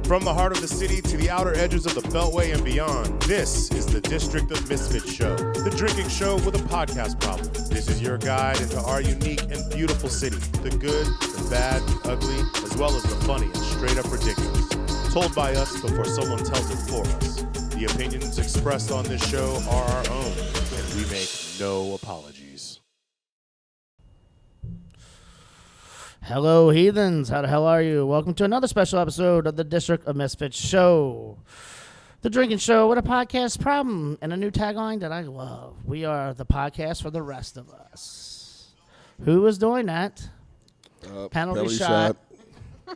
From the heart of the city to the outer edges of the Beltway and beyond, this is the District of Misfits show, the drinking show with a podcast problem. This is your guide into our unique and beautiful city, the good, the bad, the ugly, as well as the funny and straight up ridiculous. Told by us before someone tells it for us. The opinions expressed on this show are our own, and we make no apologies. Hello, heathens. How the hell are you? Welcome to another special episode of the District of Misfits show. The drinking show with a podcast problem and a new tagline that I love. We are the podcast for the rest of us. Who is doing that? Penalty shot.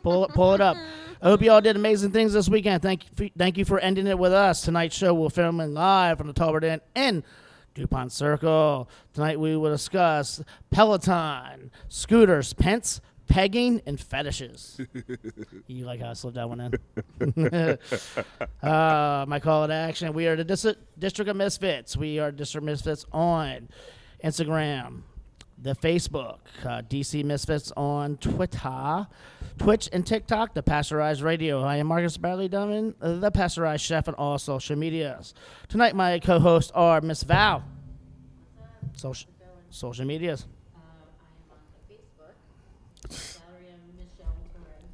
Pull it up. I hope you all did amazing things this weekend. Thank you for ending it with us. Tonight's show will film live from the Tabard Inn in DuPont Circle. Tonight we will discuss Peloton, scooters, pence, pegging, and fetishes. You like how I slipped that one in? My call to action. We are the District of Misfits. We are District Misfits on Instagram, the Facebook, DC Misfits on Twitter, Twitch, and TikTok, the Pasteurized Radio. I am Marcus Bradley Dunn, the Pasteurized Chef on all social medias. Tonight my co-hosts are Miss Val. Social medias. I am on the Facebook, Valerie Torres,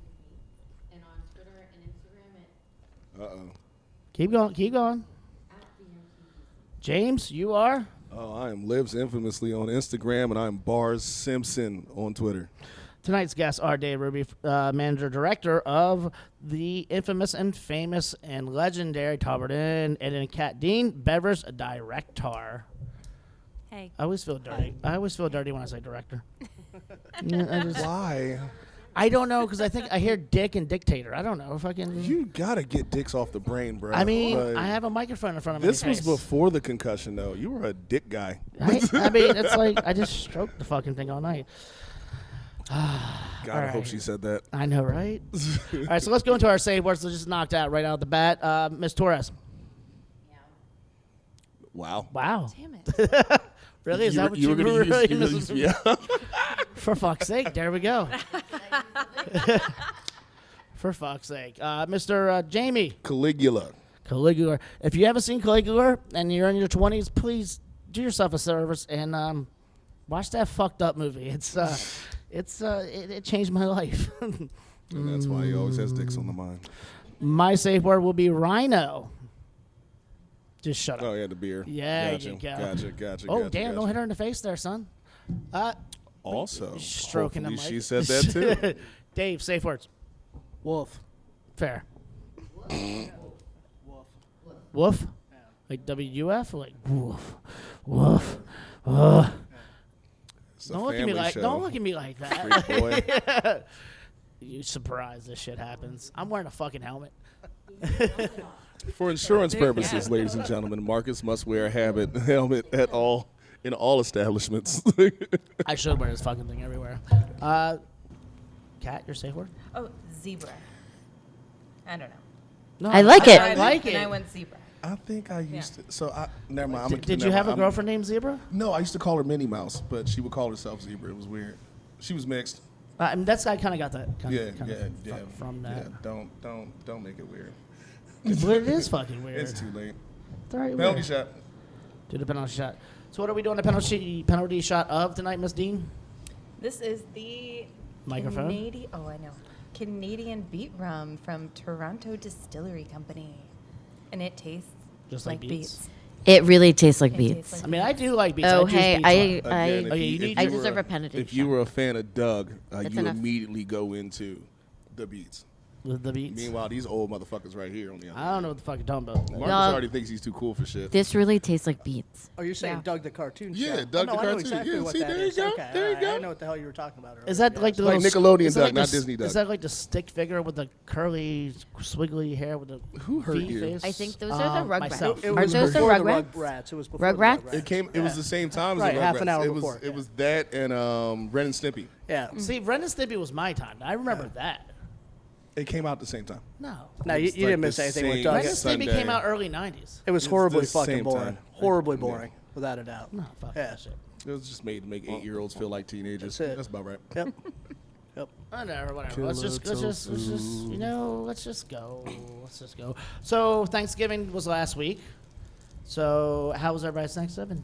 and on Twitter and Instagram at Keep going. James, you are? Oh, I am Lives Infamously on Instagram, and I'm Bars Simpson on Twitter. Tonight's guests are Dave Roubie, manager director of the infamous and famous and legendary Tabard Inn, and Kat Dean, beverage director. Hey. I always feel dirty. I always feel dirty when I say director. Why? I don't know, because I think I hear dick and dictator. I don't know. Fucking. You gotta get dicks off the brain, bro. I mean, Like, I have a microphone in front of me. this was before the concussion, though. You were a dick guy. I mean, it's like I just stroked the fucking thing all night. God, I hope she said that. I know, right? All right, so let's go into our save words. So just knocked out right out of the bat. Miss Torres. Wow. Wow. Damn it. Really? Is that what you were really missing? Yeah. For fuck's sake, there we go. For fuck's sake. Mr. Jamie. Caligula. If you haven't seen Caligula and you're in your 20s, please do yourself a service and watch that fucked up movie. It changed my life. And that's why he always has dicks on the mind. My safe word will be rhino. Just shut up. Oh, yeah, the beer. Yeah, gotcha. you go. Gotcha. Oh, damn, don't hit her in the face there, son. Also, Stroking the hopefully mic. she said that, too. Dave, safe words. Wolf. Fair. Wolf. Woof? Yeah. Like WUF? Or like woof? Woof. It's a Don't look at me family like show. don't look at me like that. Freak boy. Yeah. You surprised this shit happens. I'm wearing a fucking helmet. For insurance purposes, ladies and gentlemen, Marcus must wear a helmet in all establishments. I should wear this fucking thing everywhere. Kat, your safe word? Oh, zebra. I don't know. No, I like it. I like it. And I went zebra. I think I used to. So never mind. Did you have a girlfriend named Zebra? No, I used to call her Minnie Mouse, but she would call herself Zebra. It was weird. She was mixed. I mean, I kind of got that. Yeah. From that. Yeah, don't make it weird. But it is fucking weird. It's too late. It's all right, Penalty weird. shot. Do the penalty shot. So what are we doing the penalty shot of tonight, Miss Dean? This is the Microphone? Canadian beet rum from Toronto Distillery Company. And it tastes Just like beets? It really tastes like It beets. tastes like I mean, I do like beets. Oh, I hey, juice beets I Again, I deserve a penalty If you shot. were a fan of Doug, That's you enough. immediately go into the beats. with the beets. Meanwhile, these old motherfuckers right here on the other. I don't know what the fuck you're talking about. Marcus No. already thinks he's too cool for shit. This really tastes like beets. Oh, you're saying Yeah. Doug the cartoon show? Yeah, Doug oh, no, the I know cartoon. exactly Yeah, what see, that there you is. go, Okay, there you all right, I go. know what the hell you were talking about earlier. Is that like the Like little Nickelodeon is that Doug, like not the- Disney Doug. Is that like the stick figure with the curly, squiggly hair with the Who hurt V you? face? I think those are the Rugrats. myself. It Are was those the before Rugrats? Rugrats. It was before the Rugrats? Rugrats. It was the same time as Right, the half Rugrats. an hour it was, before, It yeah. was that and Ren and Stimpy. Yeah. See, Ren and Stimpy was my time. I remember that. It came out at the same time. No. No, you It's like didn't miss the anything same- with Doug. Ren and Sunday. Stimpy came out early 90s. It was It's horribly the fucking same boring. time. Horribly Yeah. boring, without a doubt. No, fuck Yeah. that shit. It was just made to make 8-year-olds feel like teenagers. That's it. That's about right. Yep. Yep. Whatever. Killer Let's just tofu. let's just go. So Thanksgiving was last week. So how was everybody's Thanksgiving?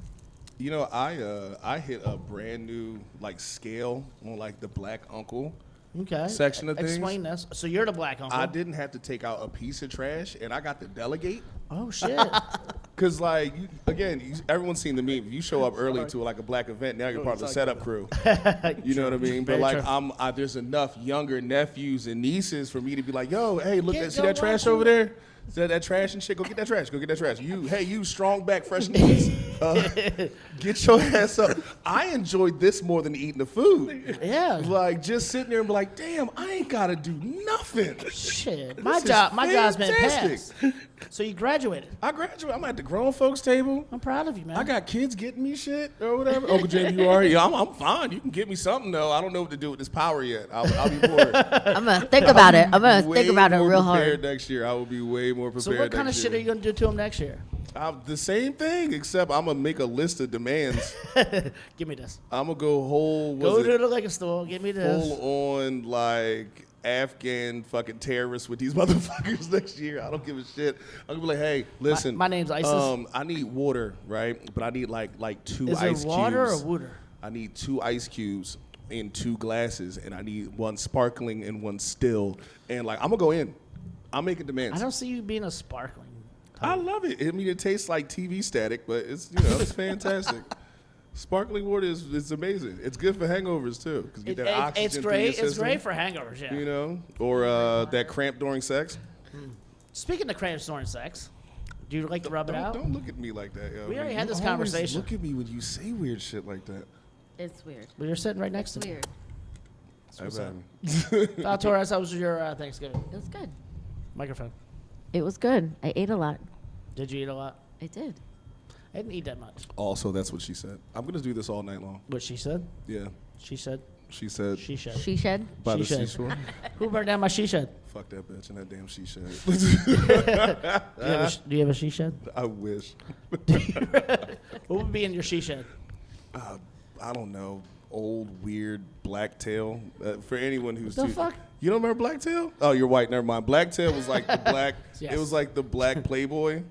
You know, I hit a brand new like scale on like the black uncle Okay. section of things. Explain this. So you're the black uncle. I didn't have to take out a piece of trash, and I got to delegate. Oh shit. Cause like everyone's seen the meme. If you show up early to like a black event, now you're part of the setup crew. You know what I mean? But Very like true. there's enough younger nephews and nieces for me to be like, yo, hey, look, see go that trash watch over there? See that trash and shit? Go get that trash. Go get that trash. You strong back, fresh knees. Get your ass up. I enjoyed this more than eating the food. Yeah. Like just sitting there and be like, damn, I ain't gotta do nothing. Shit. This My is job's been fantastic. passed. So you graduated. I graduated. I'm at the grown folks table. I'm proud of you, man. I got kids getting me shit or whatever. Uncle Jamie, you are? Yeah, I'm fine. You can get me something though. I don't know what to do with this power yet. I'll be bored. I'm gonna think about it. I'm gonna think about it real prepared hard. next year. I will be way more prepared. So what kind of next shit are year. you gonna do to him next year? The same thing, except I'm gonna make a list of demands. Give me this. I'm gonna go whole. Go to the liquor store. Give me this. Full on like Afghan fucking terrorists with these motherfuckers next year. I don't give a shit. I'm gonna be like, hey, listen. My name's ISIS. I need water, right? But I need like 2 Is ice it water cubes. or water? I need 2 ice cubes in 2 glasses, and I need 1 sparkling and 1 still. And like, I'm gonna go in. I'm making demands. I don't see you being a sparkling. I love it. I mean, it tastes like TV static, but it's it's fantastic. Sparkling water is amazing. It's good for hangovers too, because get that oxygen It's through your great. It's system, great for hangovers. Yeah. you know, or that cramp during sex. Speaking of cramps during sex, do you like to rub it out? Don't look at me like that, yo. We already You had this always conversation. Look at me when you say weird shit like that. It's weird. Well, you're sitting right next It's to me. weird. Valerie Torres, how was your Thanksgiving? It was good. Microphone. It was good. I ate a lot. Did you eat a lot? I did. I didn't eat that much. Also, that's what she said. I'm gonna do this all night long. What she said? Yeah, She said. she said. She said. She shed. By she the said. seashore. Who burned down my she shed? Fuck that bitch and that damn she shed. Do you have a she shed? I wish. What would be in your she shed? I don't know. Old weird blacktail. For anyone who's The too. fuck? You don't remember Blacktail? Oh, you're white. Never mind. Blacktail was like the black. Yes. It was like the black Playboy.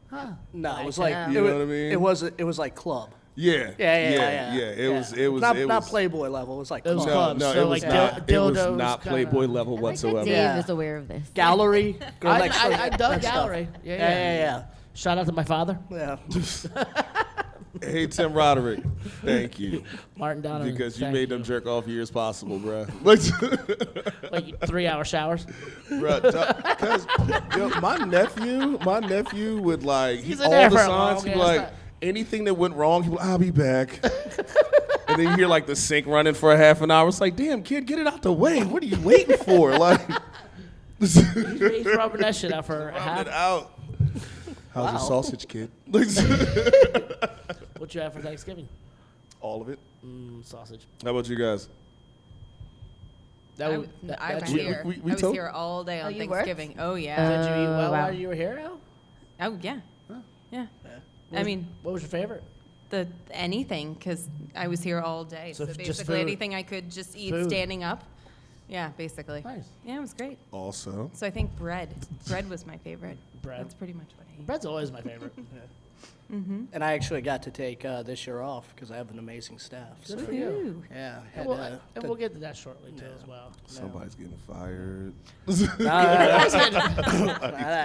Huh. No, it was Like, like you know what I mean? It was like club. Yeah. Yeah. It was. Not Playboy level. It was like It was club. clubs. No, so it like was not. It was dildos not kinda- Playboy level I like that whatsoever. Dave Yeah. is aware of this. Gallery. Go next door. I dug That stuff. gallery. Yeah. Shout out to my father, Yeah. Hey, Tim Roderick. Thank you. Martin Donovan. Because you Thank made them jerk off years possible, bruh. Like, like 3-hour showers. Because my nephew would like He's all in there the for a signs. He'd be long ass like time. anything that went wrong. He'd be like, I'll be back. And then you hear like the sink running for a half an hour. It's like, damn kid, get it out the way. What are you waiting for? Like, He's rubbing that shit out for rub half. it out. How's your sausage, kid? What you have for Thanksgiving? All of it. Sausage. How about you guys? I was that's we- here. we I was told- here all day on you worked? Thanksgiving. Oh yeah. Did you eat well wow. while you were here, Al? Oh yeah. Yeah. I mean, What was your favorite? the anything because I was here all day. So So, just basically food. anything I could just eat Food. standing up. Yeah, basically. Nice. Yeah, it was great. Also, So I think bread. Bread was my favorite. Bread. That's pretty much what I ate. Bread's always my favorite. And I actually got to take this year off because I have an amazing staff. So, Good for you. Ooh. yeah. And Had, and we'll get to that shortly too, as well. somebody's getting fired.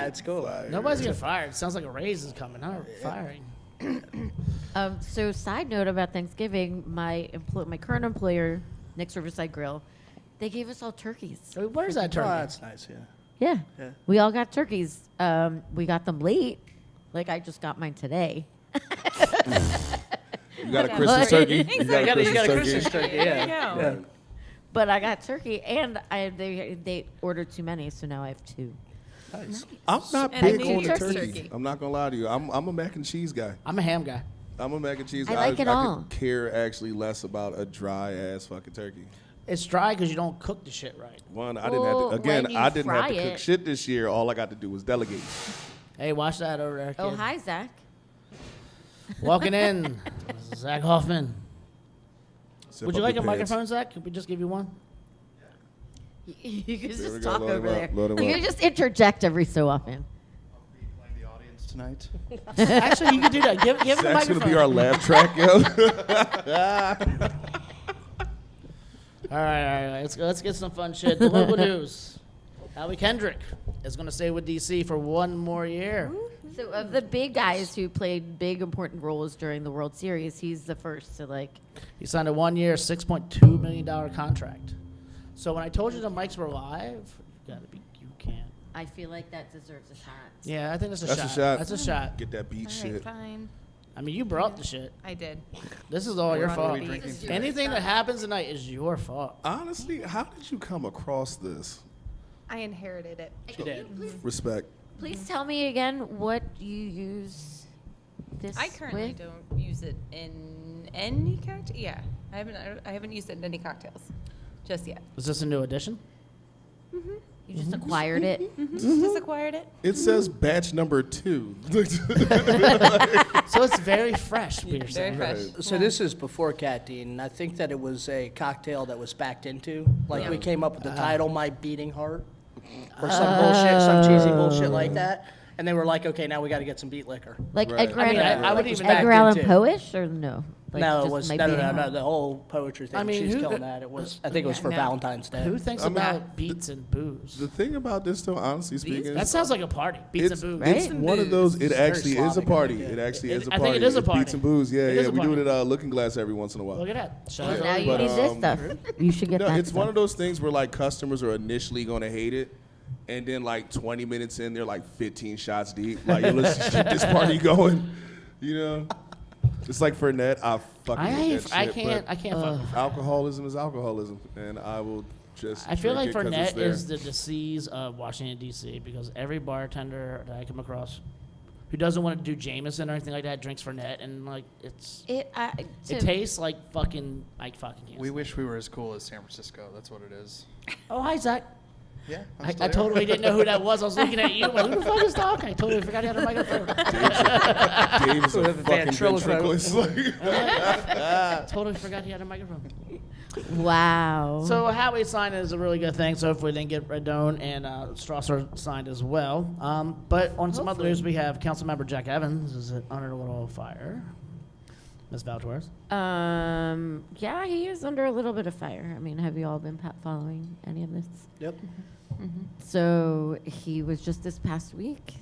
it's cool. Nobody's getting fired. Sounds like a raise is coming. Not firing. So, side note about Thanksgiving, my current employer, Nick's Riverside Grill, they gave us all turkeys. So where's that Oh, turkey? that's nice. Yeah. Yeah. Yeah. We all got turkeys. We got them late. Like, I just got mine today. You got a Christmas turkey? You got a You got a Christmas Christmas turkey? turkey. Yeah. There you go. Yeah. But I got turkey, and they ordered too many, so now I have 2. Nice. I'm not And a big New on the Year's turkey. turkey. I'm not gonna lie to you. I'm a mac and cheese guy. I'm a ham guy. I'm a mac and cheese I guy. like it I all. could care actually less about a dry ass fucking turkey. It's dry because you don't cook the shit right. One, I didn't have Well, to. Again, when you I didn't have fry to cook it- shit this year. All I got to do was delegate. Hey, watch that over there, kid. Oh, hi, Zach. Walking in, Zach Hoffman. Would Zip you up like your a pants. microphone, Zach? Could we just give you one? You can There we just go, talk load him over up, there. load him You up. can just interject every so often. Playing the audience tonight. Actually, you can do that. Give him the That's microphone. gonna be our laugh track, yo. All right. Let's get some fun shit. The local news. Howie Kendrick is going to stay with DC for one more year. So of the big guys who played big important roles during the World Series, he's the first to like. He signed a 1 year, $6.2 million contract. So when I told you the mics were live, you can't. I feel like that deserves a shot. Yeah, I think that's a That's shot. a shot. That's a shot. Get that beat All shit. right, fine. I mean, you brought the shit. I did. This is all your on fault. the beat. This is your Anything that fault. happens tonight is your fault. Honestly, how did you come across this? I inherited it. You did. Respect. Please tell me again what you use this I currently with. don't use it in any cocktail. Yeah, I haven't used it in any cocktails just yet. Is this a new addition? You just acquired it. Just acquired it. It says batch number 2. So it's very fresh, we're Very saying. fresh. So this is before Cat Dean, and I think that it was a cocktail that was backed into. Like we came up with the title, My Beating Heart, or some bullshit, some cheesy bullshit like that. And they were like, okay, now we got to get some beat liquor. Like Right. Edgar I mean, Allan, I would like even- Edgar back Allan into- Poe-ish or no? Like No, it just was my no, beating no, heart? the whole poetry thing. I mean, She's who killing the- that. It was, I think it was for No. Valentine's Day. Who thinks I mean, about beats and booze? The thing about this, though, honestly speaking, That sounds like a party. Beats it's, and booze. it's Right? one of those. It It's very actually is a Slavic, party. yeah. It actually It- is a I party. think it is a It's beats party. and booze. Yeah, It yeah. is a We do it party. at Looking Glass every once in a while. Look at that. Shout So out. now you But, need this stuff. You should get No, that it's stuff. one of those things where like customers are initially going to hate it, and then like 20 minutes in, they're like 15 shots deep. Like, yo, let's get this party going. You know, it's like Fernet. I fucking hate that I shit, can't but fuck with alcoholism is alcoholism, and I will just. I feel like drink it 'cause it's Fernet there. is the disease of Washington, D.C. because every bartender that I come across who doesn't want to do Jameson or anything like that drinks Fernet, and like it tastes like fucking can't. We wish we were as cool as San Francisco. That's what it is. Oh, hi, Zach. Yeah. I totally didn't know who that was. I was looking at you. Like, who the fuck is talking? I totally forgot he had a microphone. Dave is a With a fucking ventriloquist. ventriloquist. Totally forgot he had a microphone. Wow. So Howie signed is a really good thing. So hopefully they get Redone and Strasser signed as well. But on some other news, we have Councilmember Jack Evans is under a little fire. Ms. Valerie Torres. Yeah, he is under a little bit of fire. I mean, have you all been following any of this? Yep. So he was just this past week.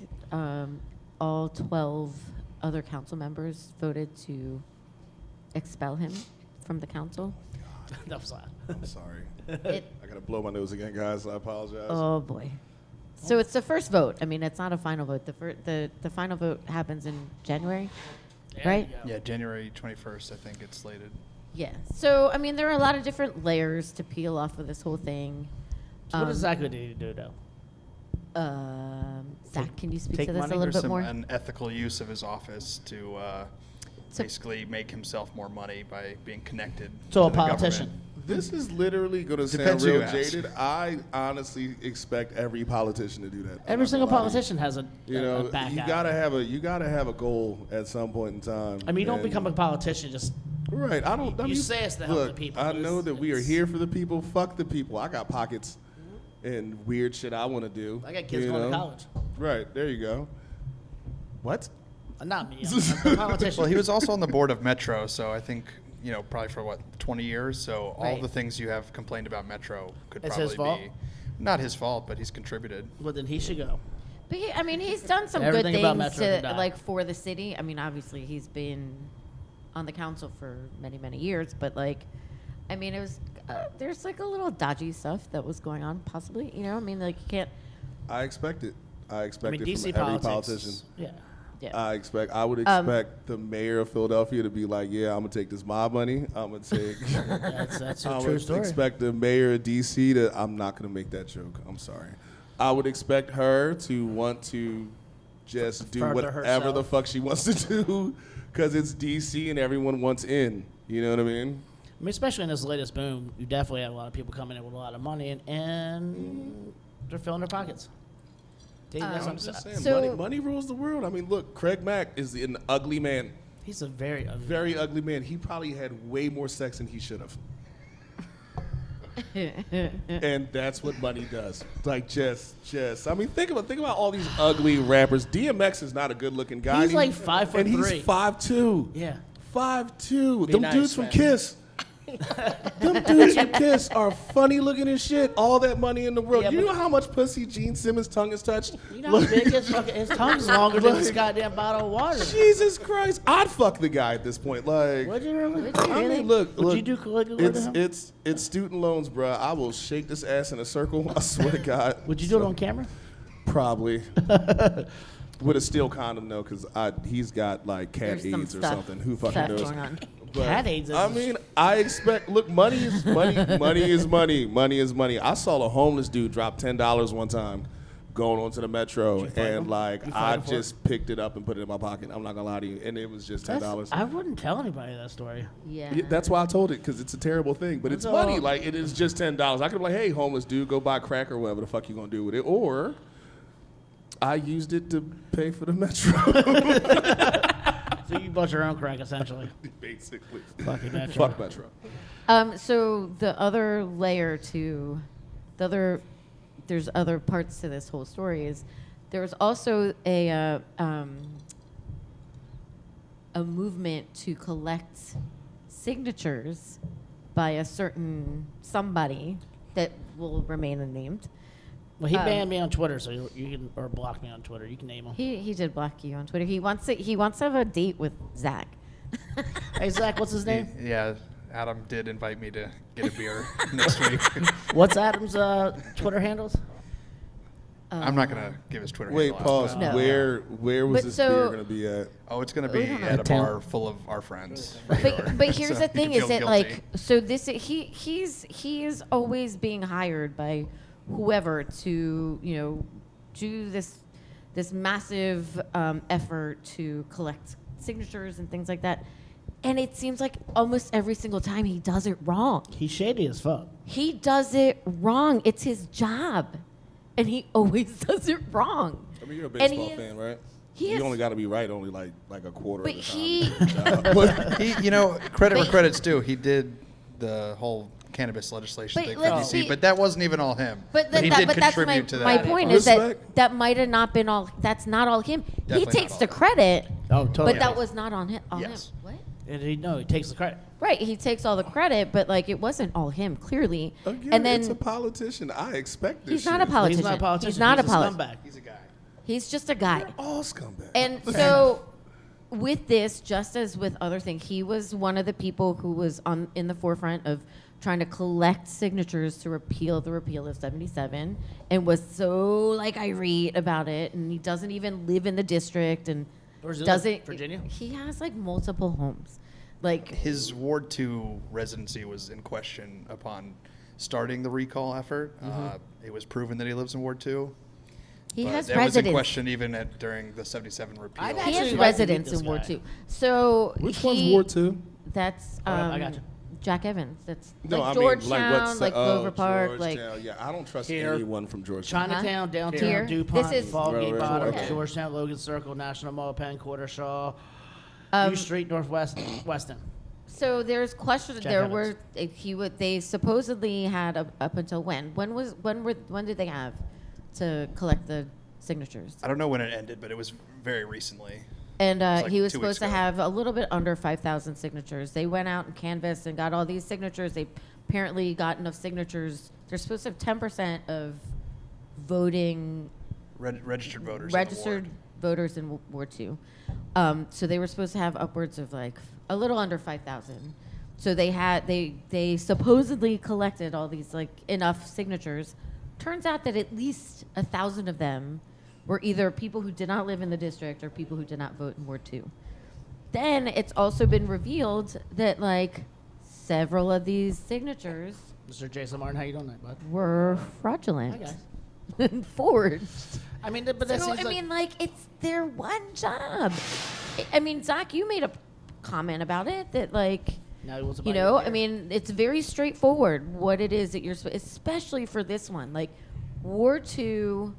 All 12 other council members voted to expel him from the council. That was loud. I'm sorry. It, I gotta blow my nose again, guys. I apologize. oh boy. So it's the first vote. I mean, it's not a final vote. The final vote happens in January, right? Yeah, January 21st, I think it's slated. Yeah. So I mean, there are a lot of different layers to peel off of this whole thing. So what exactly did he do, though? Zach, can you speak take to this money? a little There's bit more? an ethical use of his office to So- basically make himself more money by being connected So to a the politician. government. This is literally gonna sound Depends who real you ask. jaded. I honestly expect every politician to do that. I'm Every not single gonna lie to you. politician has a You know, back you out. gotta have a goal at some point in time. I mean, you don't and- become a politician just. right. I don't. I You mean, say it's to help the look, people, I but know it's- that we are it's- here for the people. Fuck the people. I got pockets and weird shit I want to do. I got kids you going to know? college. Right. There you go. What? Not me. I'm a politician. Well, he was also on the board of Metro, so I think, probably for 20 years. So all Right. the things you have complained about Metro could It's probably his fault? be not his fault, but he's contributed. Well, then he should go. But I mean, he's done some Everything good about things Metro to can die. like for the city. I mean, obviously he's been on the council for many, many years, but like, I mean, it was there's like a little dodgy stuff that was going on, possibly. I mean, like you can't. I expect it. I I expect mean, it DC from every politics. politician. Yeah. Yeah. I would expect the mayor of Philadelphia to be like, yeah, I'm gonna take this mob money. I'm gonna take. That's a I true would story. expect the mayor of DC to. I'm not gonna make that joke. I'm sorry. I would expect her to want to just do Further whatever the herself. fuck she wants to do, because it's DC and everyone wants in. You know what I mean? I mean, especially in this latest boom, you definitely have a lot of people coming in with a lot of money, and they're filling their pockets. That's what I'm just saying, So- money rules the world. I mean, look, Craig Mack is an ugly man, He's a very ugly. very ugly man. He probably had way more sex than he should have. And that's what money does. Like just. I mean, think about all these ugly rappers. DMX is not a good-looking guy. He's like 5'3". And he's 5'2". Yeah. 5'2". Be Them nice, dudes from man. Kiss. Them dudes from Kiss are funny looking as shit. All that money in the world. Yeah, You but- know how much pussy Gene Simmons' tongue has touched? You know how big his tongue's longer than this goddamn bottle of water. Jesus Christ! I'd fuck the guy at this point. Like, Would you really? I mean, look. Would you do caligula with him? It's student loans, bruh. I will shake this ass in a circle. I swear to God. Would you do it on camera? Probably. With a steel condom, though, because he's got like cat There's some AIDS or stuff- something. Who fucking stuff knows? going on. But, Cat AIDS is- I mean, I expect. Look, money is money. Money is money. Money is money. I saw a homeless dude drop $10 one time, going onto the metro, Did you fight and him? like You fight I him for just picked it up and put it in my pocket. I'm not gonna lie to you, and it was just $10. I wouldn't tell anybody that story. Yeah. Yeah, that's why I told it, because it's a terrible thing. But it's So- money. Like, it is just $10. I could be like, hey, homeless dude, go buy crack or whatever the fuck you gonna do with it. Or I used it to pay for the metro. So you bought your own crack, essentially. Basically. Fucking metro. Fuck metro. So the other layer to there's other parts to this whole story is there was also a movement to collect signatures by a certain somebody that will remain unnamed. Well, he banned me on Twitter, so you can, or blocked me on Twitter. You can name him. He did block you on Twitter. He wants to have a date with Zach. Hey, Zach, what's his name? Yeah, Adam did invite me to get a beer next week. What's Adam's Twitter handles? I'm not gonna give his Twitter Wait, handle out, pause. but- No. Where was But this so- beer going to be at? Oh, it's gonna We be don't know. at a Town. bar full of our friends. for sure. But here's So the you thing: can is feel that guilty. like so this he is always being hired by whoever to do this massive effort to collect signatures and things like that, and it seems like almost every single time he does it wrong. He's shady as fuck. He does it wrong. It's his job, and he always does it wrong. I mean, you're a And baseball fan, right? he You is- only got to be right only like a quarter But of the he- time. But He, credit where But- credit's due. He did the whole cannabis legislation But thing for let's DC, see- but that wasn't even all him. But, he did that's contribute to that. my point is that Respect. that might have not been all. That's not all him. Definitely he not takes all the him. credit, Oh, totally. but that was not on him. Yes. What? And he takes the credit. Right, he takes all the credit, but like it wasn't all him clearly. again, and then it's a politician. I expect this he's not a shit. politician. He's not a politician. He's not He's a politician. scumbag. He's a guy. He's just a guy. All scumbags. And so, with this, just as with other things, he was one of the people who was in the forefront of trying to collect signatures to repeal the repeal of 77, and was so like irate about it. And he doesn't even live in the district, and Where's he live? doesn't Virginia? He has like multiple homes, like His Ward 2 residency was in question upon starting the recall effort. It was proven that he lives in Ward 2. he but has that was in residents. question even during the 77 repeal. I'd He actually has like to meet residents this in Ward guy. 2. So Which he, one's Ward 2? That's I got you. Jack Evans. That's No, like I Georgetown, mean, like like Clover Park, like Georgetown. Yeah, I don't trust Here. anyone from Georgetown. Chinatown, downtown, Here. DuPont, This is- Foggy Right, Bottom, okay. Georgetown, Logan Circle, National Mall, Penn, Quarter Shaw, Um, U Street, Northwest, Weston. So there's questions. Jack There Evans. were they supposedly had up until when? When did they have to collect the signatures? I don't know when it ended, but it was very recently. And like he was 2 weeks supposed to ago. have a little bit under 5,000 signatures. They went out and canvassed and got all these signatures. They apparently got enough signatures. They're supposed to have 10% of voting Registered voters. in the registered ward. voters in Ward 2. So they were supposed to have upwards of like a little under 5,000. So they supposedly collected all these like enough signatures. Turns out that at least 1,000 of them were either people who did not live in the district or people who did not vote in Ward 2. Then it's also been revealed that like several of these signatures Mr. Jason Martin, how you doing tonight, bud? were fraudulent Hi, guys. and forged. I mean, but that So, seems I like... mean, like, it's their one job. I mean, Zach, you made a comment about it that, like, Now it was you about know, your I beer. mean, it's very straightforward what it is that you're, especially for this one, like, Ward 2,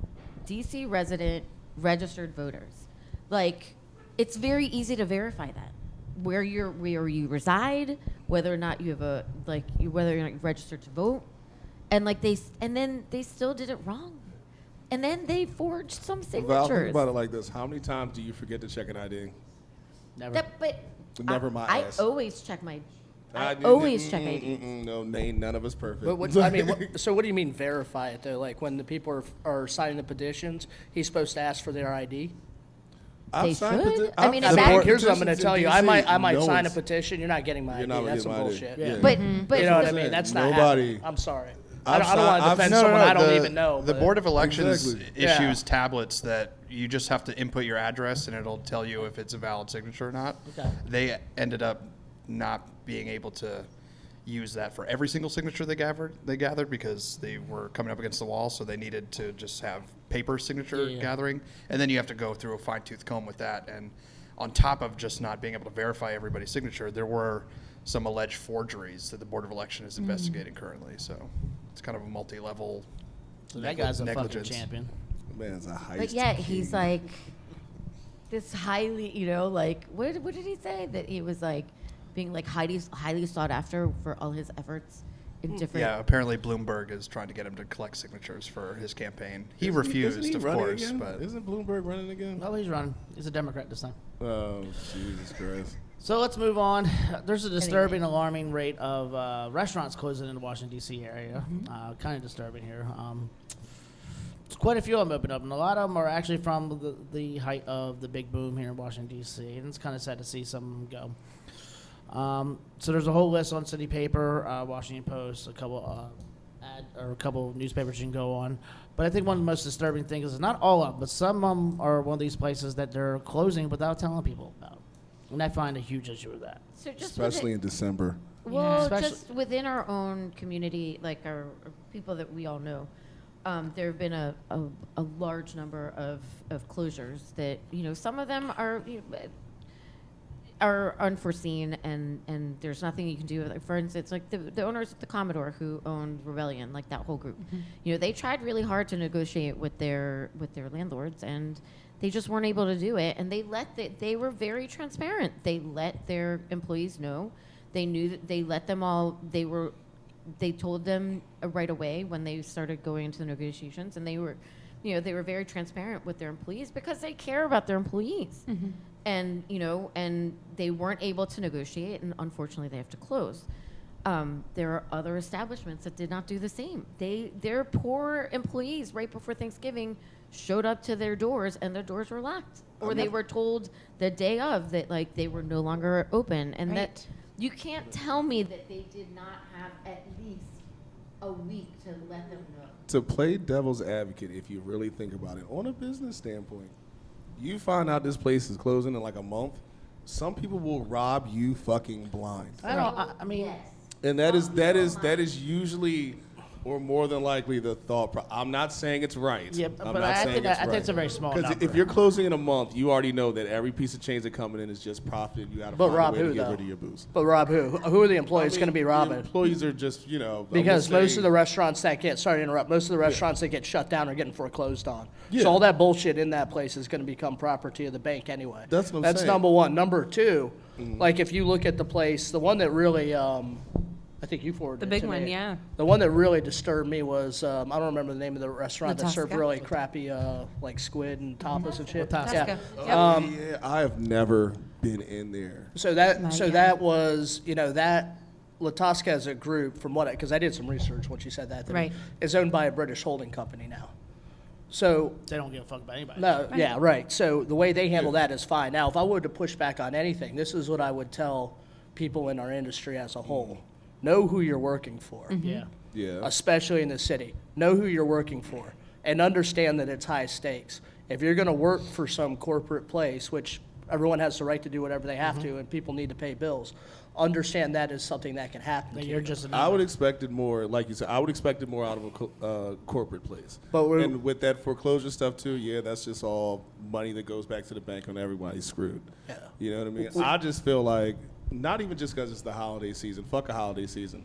DC resident, registered voters. Like, it's very easy to verify that. Where you reside, whether or not you have whether or not you're registered to vote. and like and then they still did it wrong, and then they forged some Val, signatures. think about it like this. How many times do you forget to check an ID? Never. But Never my I ass. always check my. I I- always check IDs. No, none of us perfect. But what, I mean, so what do you mean verify it though? Like when the people are signing the petitions, he's supposed to ask for their ID. They signed should. I mean, I've a signed bank- Here's what I'm going to petitions tell in you. DC. I might No sign a one's- petition. You're not getting my You're ID. not That's getting some my ID. bullshit. Yeah. But You know what I mean? That's not Nobody- happening. I'm sorry. I've I don't want to signed- defend No, someone I don't the- even know. The but- Board of Elections Exactly. Yeah. issues tablets that you just have to input your address and it'll tell you if it's a valid signature or not. Okay. They ended up not being able to use that for every single signature they gathered because they were coming up against the wall, so they needed to just have paper signature Yeah. gathering, and then you have to go through a fine-tooth comb with that. And on top of just not being able to verify everybody's signature, there were some alleged forgeries that the Board of Election is investigating currently. So it's kind of a multi-level So that guy's a fucking negligence. champion. Man's a heist But yet king. he's like this highly, like what did he say? That he was like being like highly sought after for all his efforts in different. Yeah, apparently Bloomberg is trying to get him to collect signatures for his campaign. He refused, Isn't he of running course, again? but Isn't Bloomberg running again? Well, he's running. He's a Democrat this time. Oh, Jesus Christ. So let's move on. There's a disturbing, alarming rate of restaurants closing in the Washington, D.C. area. Kind of disturbing here. There's quite a few of them open up, and a lot of them are actually from the height of the big boom here in Washington, D.C., and it's kind of sad to see some of them go. So there's a whole list on City Paper, Washington Post, a couple newspapers you can go on. But I think one of the most disturbing things is not all of them, but some of them are one of these places that they're closing without telling people about. And I find a huge issue with that. So just Especially in December. Well, Especially- just within our own community, like our people that we all know, there have been a large number of closures that, some of them are unforeseen and there's nothing you can do. Like, for instance, like the owners of the Commodore who owned Rebellion, like that whole group, they tried really hard to negotiate with their landlords and they just weren't able to do it. And they were very transparent. They let their employees know. They knew that they let them all, they told them right away when they started going into the negotiations, and they were very transparent with their employees because they care about their employees. And, and they weren't able to negotiate, and unfortunately they have to close. There are other establishments that did not do the same. Their poor employees right before Thanksgiving showed up to their doors and their doors were locked. Or they were told the day of that like they were no longer open. And that you can't tell me that they did not have at least a week to let them know. To play devil's advocate, if you really think about it, on a business standpoint, you find out this place is closing in like a month, some people will rob you fucking blind. I mean, Yes. And that is usually or more than likely the thought. I'm not saying it's right. yeah, I'm but not I saying think it's a very small Because number. if you're closing in a month, you already know that every piece of change that's coming in is just profit. And you got to But find rob a way who, to get though? rid of your booze. But rob who? Who are the employees going to be The robbing? employees are just, I'm Because gonna most say- of the restaurants that get, sorry to interrupt, most of the restaurants that get shut down are getting foreclosed on. Yeah. So all that bullshit in that place is going to become property of the bank anyway. That's what I'm That's saying. number one. Number two, like if you look at the place, the one that really, I think you forwarded The it big to one, me. yeah. The one that really disturbed me was, I don't remember the name of the restaurant that served Latasca? really crappy, like squid and tapas and shit. Latasca. Yeah. Yep. I have never been in there. So that Not so yet. that was that Latasca as a group, from what because I did some research when she said that, Right. is owned by a British holding company now. So they don't give a fuck about anybody. no, yeah, right. So the way they handle that is fine. Now, if I were to push back on anything, this is what I would tell people in our industry as a whole: know who you're working for, Yeah. Yeah. especially in the city. Know who you're working for, and understand that it's high stakes. If you're going to work for some corporate place, which everyone has the right to do whatever they have to, and people need to pay bills, understand that is something that can happen. That to you're you. just. I would expect it more, like you said, I would expect it more out of a corporate place. But we're- and with that foreclosure stuff too, yeah, that's just all money that goes back to the bank and everybody's screwed. Yeah. You know what I mean? I just feel like, not even just because it's the holiday season, fuck a holiday season.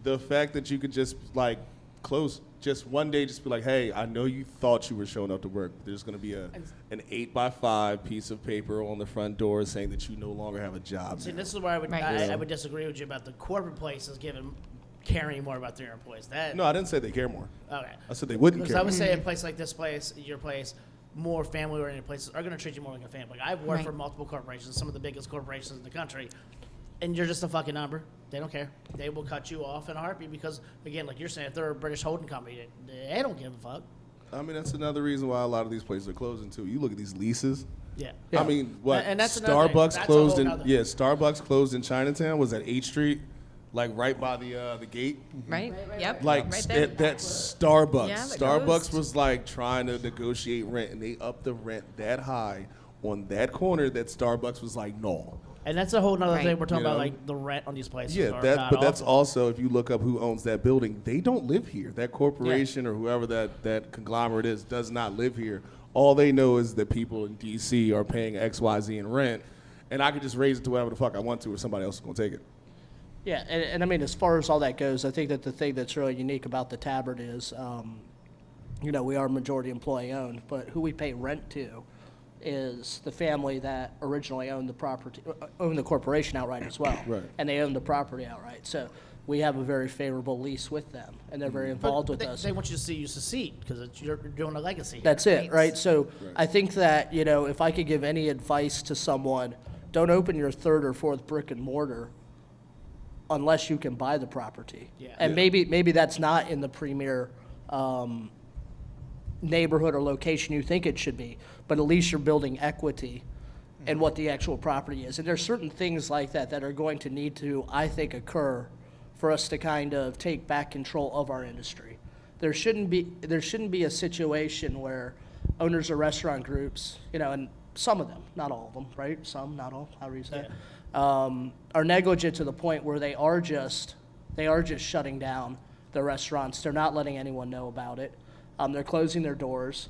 The fact that you could just like close just one day, just be like, hey, I know you thought you were showing up to work. There's going to be an 8x5 piece of paper on the front door saying that you no longer have a job. See, now. this is where I would Right. I would disagree with you about the corporate places giving caring more about their employees. No, I didn't say they care more. Okay. I said they wouldn't Because care I would more. say a place like this place, your place, more family-oriented places are going to treat you more like a family. I've worked for multiple corporations, some of the biggest corporations in the country, and you're just a fucking number. They don't care. They will cut you off in a heartbeat because, again, like you're saying, if they're a British holding company, they don't give a fuck. I mean, that's another reason why a lot of these places are closing too. You look at these leases. Yeah. I mean, what? And that's another thing. Starbucks That's a closed whole in nother- Starbucks closed in Chinatown. Was at 8th Street, like right by the gate. Right? Yep. Like right there. that's Starbucks. Yeah, they Starbucks closed. was like trying to negotiate rent, and they upped the rent that high on that corner that Starbucks was like, no. And that's a whole nother Right. thing. We're talking You about, know? like, the rent on these places. Yeah, are but that's god-awful. also, if you look up who owns that building, they don't live here. That corporation or whoever that conglomerate is does not live here. All they know is that people in D.C. are paying XYZ in rent, and I could just raise it to whatever the fuck I want to, or somebody else is going to take it. Yeah, and I mean, as far as all that goes, I think that the thing that's really unique about the Tabard is, we are majority employee owned, but who we pay rent to is the family that originally owned the property, owned the corporation outright as well. Right. And they own the property outright. So we have a very favorable lease with them, and they're very involved with us. They want you to see you succeed because you're doing a legacy. That's it, Right. right? So I think that, if I could give any advice to someone, don't open your third or fourth brick and mortar unless you can buy the property. Yeah. And maybe that's not in the premier neighborhood or location you think it should be, but at least you're building equity in what the actual property is. And there's certain things like that that are going to need to, I think, occur for us to kind of take back control of our industry. There shouldn't be a situation where owners of restaurant groups, and some of them, not all of them, right? Some, not all, however you say it, are negligent to the point where they are just shutting down the restaurants. They're not letting anyone know about it. They're closing their doors.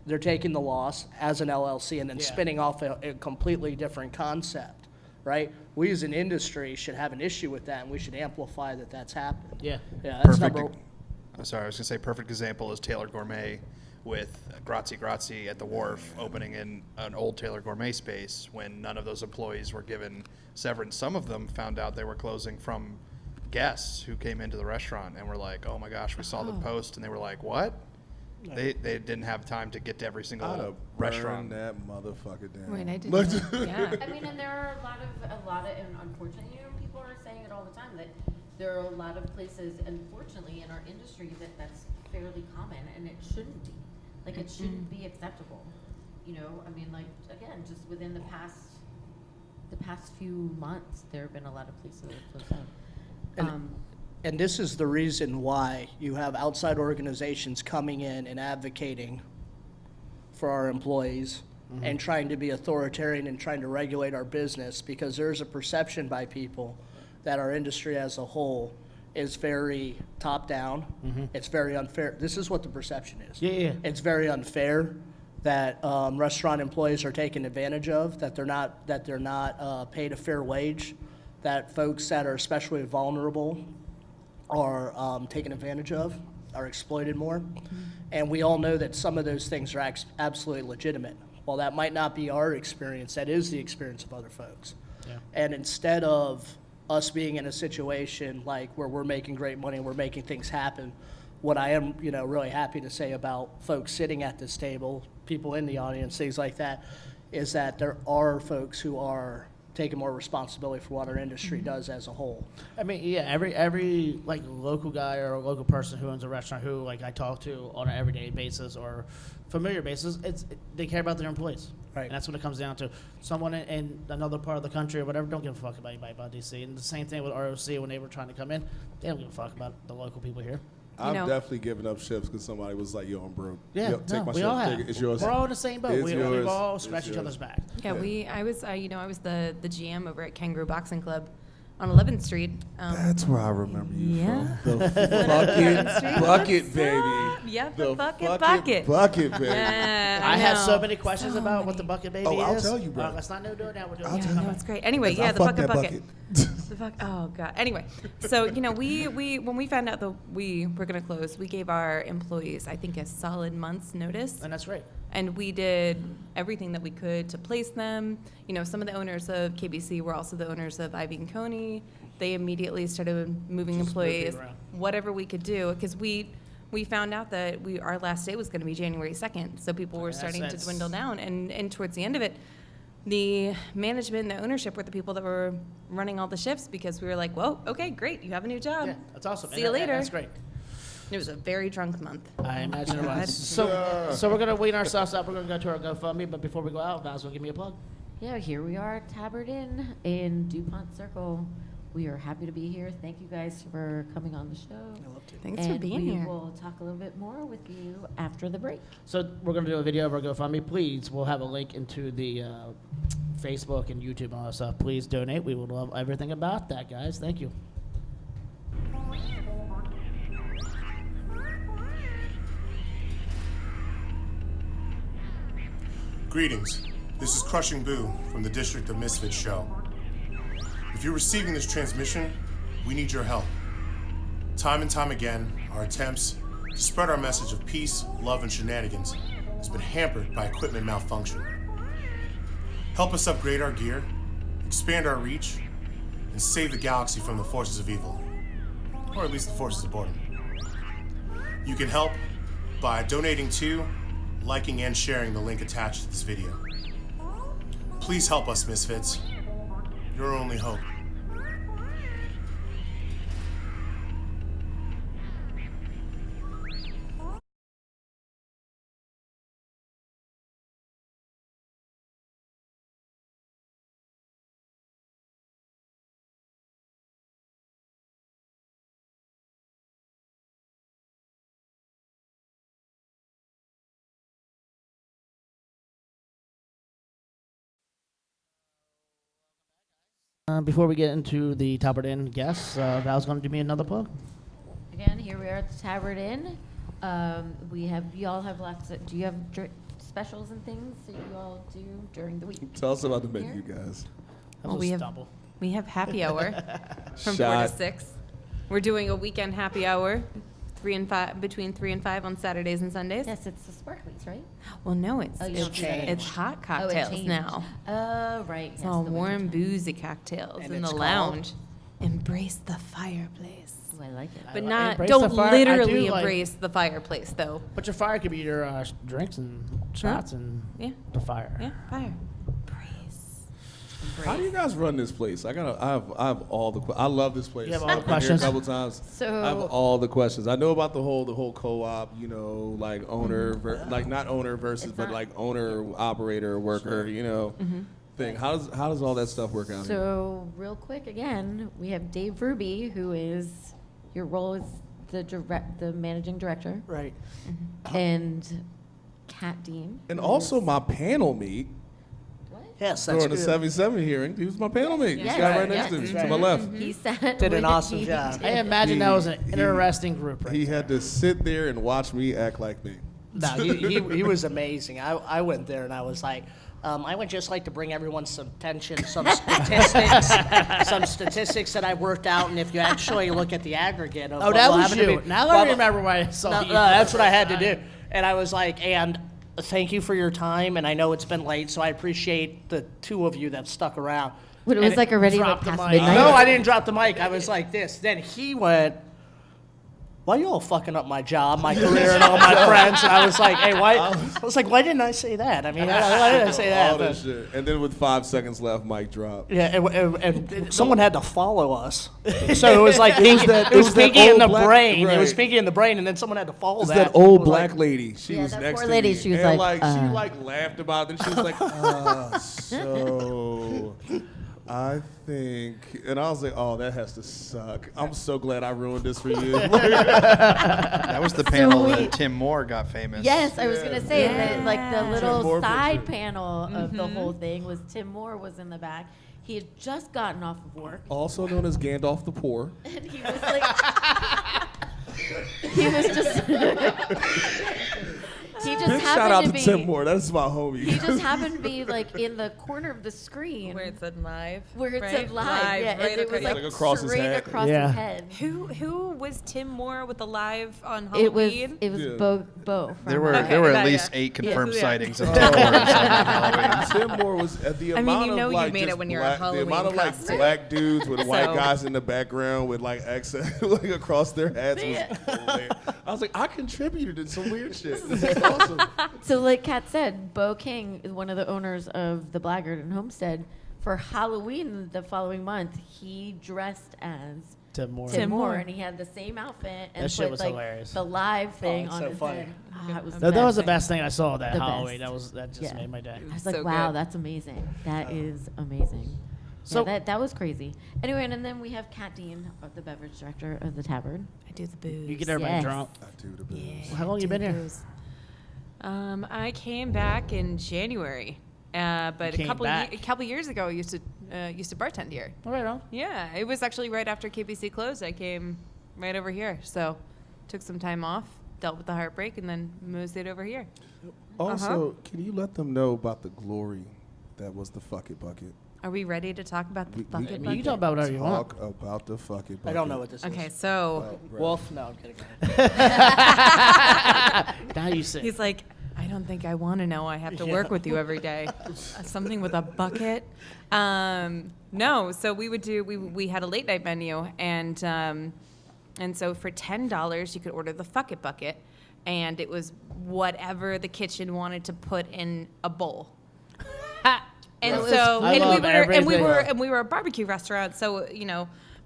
They're taking the loss as an LLC and then spinning off a completely different concept, right? We as an industry should have an issue with that, and we should amplify that that's happened. Yeah. Yeah, that's Perfect. number. I'm sorry, I was gonna say perfect example is Taylor Gourmet with Grazie at the Wharf opening in an old Taylor Gourmet space when none of those employees were given severance. Some of them found out they were closing from guests who came into the restaurant and were like, "Oh my gosh, we saw the post," and they were like, "What?" They didn't have time to get to every I'd single have restaurant. burned that motherfucker down. Wait, I did. Like- Yeah. I mean, and there are a lot of, and unfortunately, people are saying it all the time that there are a lot of places, unfortunately, in our industry that's fairly common, and it shouldn't be. Like, it shouldn't be acceptable. I mean, like, again, just within the past few months, there have been a lot of places that have closed down. And this is the reason why you have outside organizations coming in and advocating for our employees and trying to be authoritarian and trying to regulate our business, because there's a perception by people that our industry as a whole is very top-down. It's very unfair. This is what the perception is. Yeah. It's very unfair that restaurant employees are taken advantage of, that they're not paid a fair wage, that folks that are especially vulnerable are taken advantage of, are exploited more. And we all know that some of those things are absolutely legitimate. While that might not be our experience, that is the experience of other folks. Yeah. And instead of us being in a situation like where we're making great money and we're making things happen, what I am, really happy to say about folks sitting at this table, people in the audience, things like that, is that there are folks who are taking more responsibility for what our industry does as a whole. I mean, yeah, every like local guy or a local person who owns a restaurant who like I talk to on an everyday basis or familiar basis, they care about their employees. Right. And that's what it comes down to. Someone in another part of the country or whatever don't give a fuck about anybody about DC. And the same thing with ROC when they were trying to come in, they don't give a fuck about the local people here. I've know- definitely given up shifts because somebody was like, "Yo, I'm broke. Yeah, Yo, take my we shift. all Take have. it. It's yours. We're all in the same boat. It's We've yours. all It's scratched each yours. other's back. Yeah, I was the GM over at Kangaroo Boxing Club on 11th Street. That's where I remember you Yeah. from. The bucket, Street. bucket, What's baby. up? Yep, the bucket. bucket, baby. I have so many questions about what the bucket baby Oh, I'll is. tell you, bro. Let's not do it now. We're doing Yeah, it. no, it's great. Anyway, yeah, I the fucked bucket that bucket. The fuck? Oh god. Anyway, so we when we found out that we were gonna close, we gave our employees, I think, a solid month's notice. And that's great. And we did everything that we could to place them. Some of the owners of KBC were also the owners of Ivy and Coney. They immediately started moving Just moving employees, around. whatever we could do, because we found out that our last day was going to be January 2nd, so people were starting to dwindle down. And towards the end of it, the management and the ownership were the people that were running all the shifts, because we were like, well, okay, great, you have a new job. Yeah, that's awesome. See you later. That's great. It was a very drunk month. I imagine it was. So we're gonna wean ourselves up. We're gonna go to our GoFundMe, but before we go out, Val's gonna give me a plug. Yeah, here we are at Tabard Inn in DuPont Circle. We are happy to be here. Thank you guys for coming on the show. Thanks for being we here. will talk a little bit more with you after the break. So we're gonna do a video of our GoFundMe. Please, we'll have a link into the Facebook and YouTube and all that stuff. Please donate. We would love everything about that, guys. Thank you. Greetings. This is Crushing Boo from the District of Misfits show. If you're receiving this transmission, we need your help. Time and time again, our attempts to spread our message of peace, love, and shenanigans has been hampered by equipment malfunction. Help us upgrade our gear, expand our reach, and save the galaxy from the forces of evil. Or at least the forces of boredom. You can help by donating to, liking, and sharing the link attached to this video. Please help us, Misfits. Your only hope. Before we get into the Tabard Inn guests, Val's gonna do me another plug. Again, here we are at the Tabard Inn. Y'all have lots of, do you have specials and things that you all do during the week? Tell us about the menu, Here? guys. That Well, was we a have- stumble. We have happy hour from 4 Shot. to 6. We're doing a weekend happy hour, 3 and 5, between 3 and 5 on Saturdays and Sundays. Yes, it's the sparklies, right? Well, no, it's Oh, you it's, don't do that anymore. it's hot Oh, it cocktails changed. now. Oh, right. It's yes, all the warm, winter time. boozy cocktails And in the it's lounge. Embrace the fireplace. Ooh, I like it. But like- not, embrace don't the fire. I literally do like- embrace the fireplace, though. But your fire could be your drinks and shots and Yeah, the fire. yeah, fire. Brace. How do you guys run this place? I have all the. I love this place. You have all the I've been here questions? a couple times. So- I have all the questions. I know about the whole co-op. Like owner, like not owner versus, It's but not- like owner, operator, worker. Thing. How does all that stuff work out here? So, real quick, again, we have Dave Roubie, who is, your role is the managing director, Right. and Kat Dean. And who also is- my panel mate What? Yes, that's during the good. 77 hearing. He was my panel mate. Yes, This guy right yes, next to me, yes. to my left. He sat Did an with- awesome he job. I did. imagine that was an He- interesting group. Right He there. had to sit there and watch me act like me. No, he was amazing. I went there and I was like, I would just like to bring everyone some attention, some statistics that I worked out, and if you actually look at the aggregate of Oh, what that will was happen to you. me- Now well, I remember why I saw No, you. that's what I had to do. And I was like, and thank you for your time, and I know it's been late, so I appreciate the two of you that stuck around. But it was And like already like dropped the past mic. midnight. No, I didn't drop the mic. I was like this. Then he went, why you all fucking up my job, my career, and all my friends? And I was like, hey, why? I was like, why didn't I say that? I mean, why didn't I say that? All that But- shit. And then with 5 seconds left, mic drop. yeah, and someone had to follow us. So it was like, it was that Pinky in old the black- brain. It was right. Pinky in the brain, and then someone had to follow It's that. that old It was black like- lady. She Yeah, was that next poor to lady, me. she was and like, she laughed about it. She was like, so I think, and I was like, oh, that has to suck. I'm so glad I ruined this for you. That was the panel we- that Tim Moore got famous. Yes, I was gonna say that, like the Yeah. little Moore side picture. panel of the whole thing was Tim Moore was in the back. He had just gotten off of work, Also known as Gandalf the Poor. and he was like, he was just He just Big shout happened out to to be. Tim Moore. That's my homie. He just happened to be like in the corner of the screen Where it said live. where it right? said live. Yeah, right and it was across- like across his straight head. across Yeah. his head. Who was Tim Moore with the live on It was Halloween? Yeah. Bo. From There were Okay, there were yeah, at least yeah. 8 confirmed Yeah. sightings of Tim Moore on Halloween. Tim Moore was at the I mean, amount you of know you like made it just when you're a black, the Halloween amount of like costume. black dudes with white So- guys in the background with like accent like across their heads was hilarious. I was like, I contributed to some weird shit. This is awesome. So like Kat said, Bo King is one of the owners of the Blackguard and Homestead. For Halloween the following month, he dressed as Tim Moore. Tim Moore, Moore. and he had the same outfit and That shit put was like hilarious. the live thing it's on so his funny. head. Ah, it was That was the best. best thing I saw that The Halloween. best. That just Yeah. made my day. I was like, So wow, good. that's amazing. That is amazing. So- So that was crazy. Anyway, and then we have Kat Dean, the beverage director of the Tabard. I do the booze. You get everybody Yes. drunk. I do the booze. How long you been here? I came back in January, but came back. a couple years ago, I used to bartend here. All right, on. Yeah, it was actually right after KPC closed. I came right over here, so took some time off, dealt with the heartbreak, and then moseyed over here. Also, can you let them know about the glory that was the fuck it bucket? Are we ready to talk about the We- bucket we- You bucket? can talk about whatever you want. Talk about the fuck it bucket. I don't know what this Okay, is. so Wolf? No, I'm kidding. Now you say. he's like, I don't think I want to know. I have to work with you every day. Something with a bucket. No, so we had a late night menu, and so for $10 you could order the fuck it bucket, and it was whatever the kitchen wanted to put in a bowl. And Right. so I and love everything. we were a barbecue restaurant, so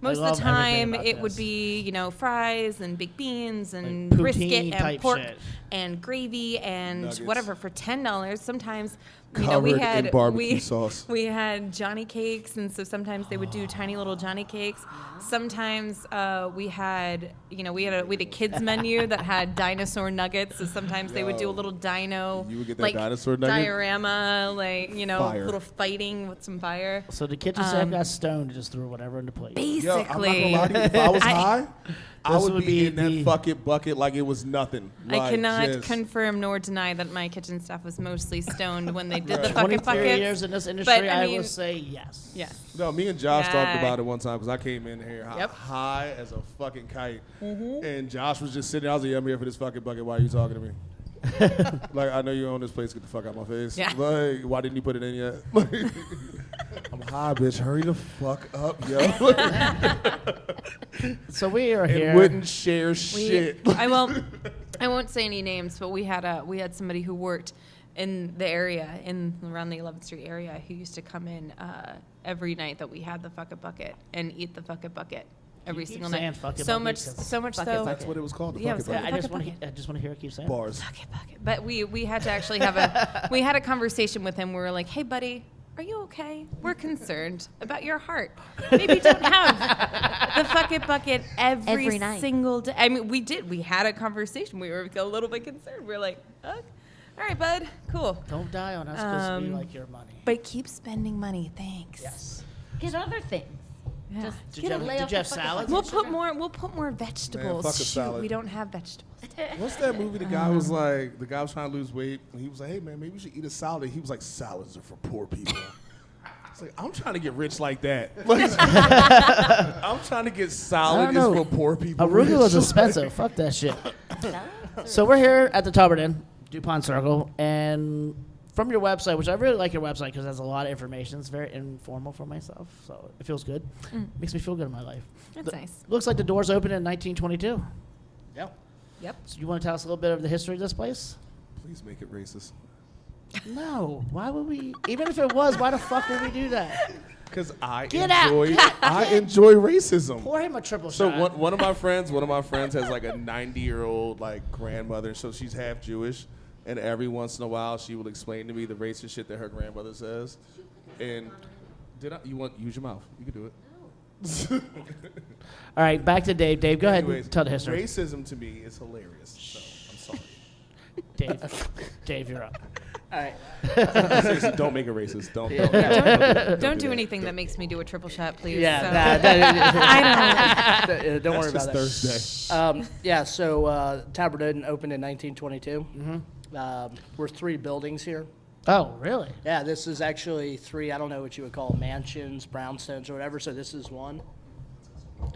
most of love the everything time about it would this. be fries and baked beans and Like brisket poutine and type pork shit. and gravy and Nuggets. whatever for $10. Sometimes we Covered in had barbecue sauce. we had Johnny cakes, and so sometimes they would do tiny little Johnny cakes. Sometimes we had a kids menu that had dinosaur nuggets. So sometimes they would do a little dino, You would get that like dinosaur nugget? diorama, like Fire. little fighting with some fire. So the kitchen staff got stoned and just threw whatever in the plate. Yo, I'm not gonna Basically, lie to you. If I was high, I This would would be be in that the- fuck it bucket like it was nothing. I Like, cannot just- confirm nor deny that my kitchen staff was mostly stoned when they did the Right. bucket 23 buckets. years in this industry, I mean, would say yes. Yes. No, me and Josh talked Yeah. about it one time because I came in here Yep. high as a fucking kite, and Josh was just sitting there. I was like, "Yeah, I'm here for this fucking bucket. Why are you talking to me?" Like, I know you own this place. Get the fuck out my face. Yeah. Like, why didn't you put it in yet? I'm high, bitch. Hurry the fuck up, yo. So we are here. And wouldn't share shit. I won't say any names, but we had somebody who worked in the area, around the 11th Street area, who used to come in every night that we had the fuck it bucket and eat the fuck it bucket every keep single saying night. fuck it So bucket much, 'cause so much Fuck it so. bucket. That's what it was called. The Yeah, fuck it it was bucket. I just Bucket want to. I just want to hear it keep saying. Bars. Bucket. But we had to actually have we had a conversation with him. We were like, hey, buddy, are you okay? We're concerned about your heart. Maybe don't have the fuck it bucket every night. single day. I mean, we did. We had a conversation. We were a little bit concerned. We were like, okay. All right, bud, cool. Don't die on us because we like your money. But keep spending money, thanks. Yes. Get other things. Yeah. Just Did get you a have- lay did off you the have fucking salads? bucket. We'll put more vegetables. fuck a Shoot, salad. we don't have vegetables. What's that movie? The guy was like, the guy was trying to lose weight, and he was like, "Hey man, maybe you should eat a salad." He was like, "Salads are for poor people." It's like, I'm trying to get rich like that. Like, I'm trying to get salad I don't is know. for poor people. Arugula was rich. expensive. Fuck that shit. So we're here at the Tabard Inn, DuPont Circle, and from your website, which I really like your website because it has a lot of information. It's very informal for myself, so it feels good. Makes me feel good in my life. That's nice. Looks like the doors opened in 1922. Yeah. Yep. So you want to tell us a little bit of the history of this place? Please make it racist. No. Why would we? Even if it was, why the fuck would we do that? Because I Get out. enjoy, I enjoy racism. Pour him a triple So shot. one of my friends has like a 90-year-old like grandmother, so she's half Jewish, and every once in a while she will explain to me the racist shit that her grandmother says. And use your mouth? You can do it. All right, back to Dave. Dave, go ahead Anyways, and tell the history. Racism to me is hilarious. So I'm sorry. Dave, you're up. All right. Seriously, don't make it racist. Don't Don't do anything that makes me do a triple shot, please. So- Yeah. Don't worry That's about just that. Thursday. Yeah, so Tabard Inn opened in 1922. We're 3 buildings here. Oh, really? Yeah, this is actually 3, I don't know what you would call mansions, brownstones, or whatever, so this is 1.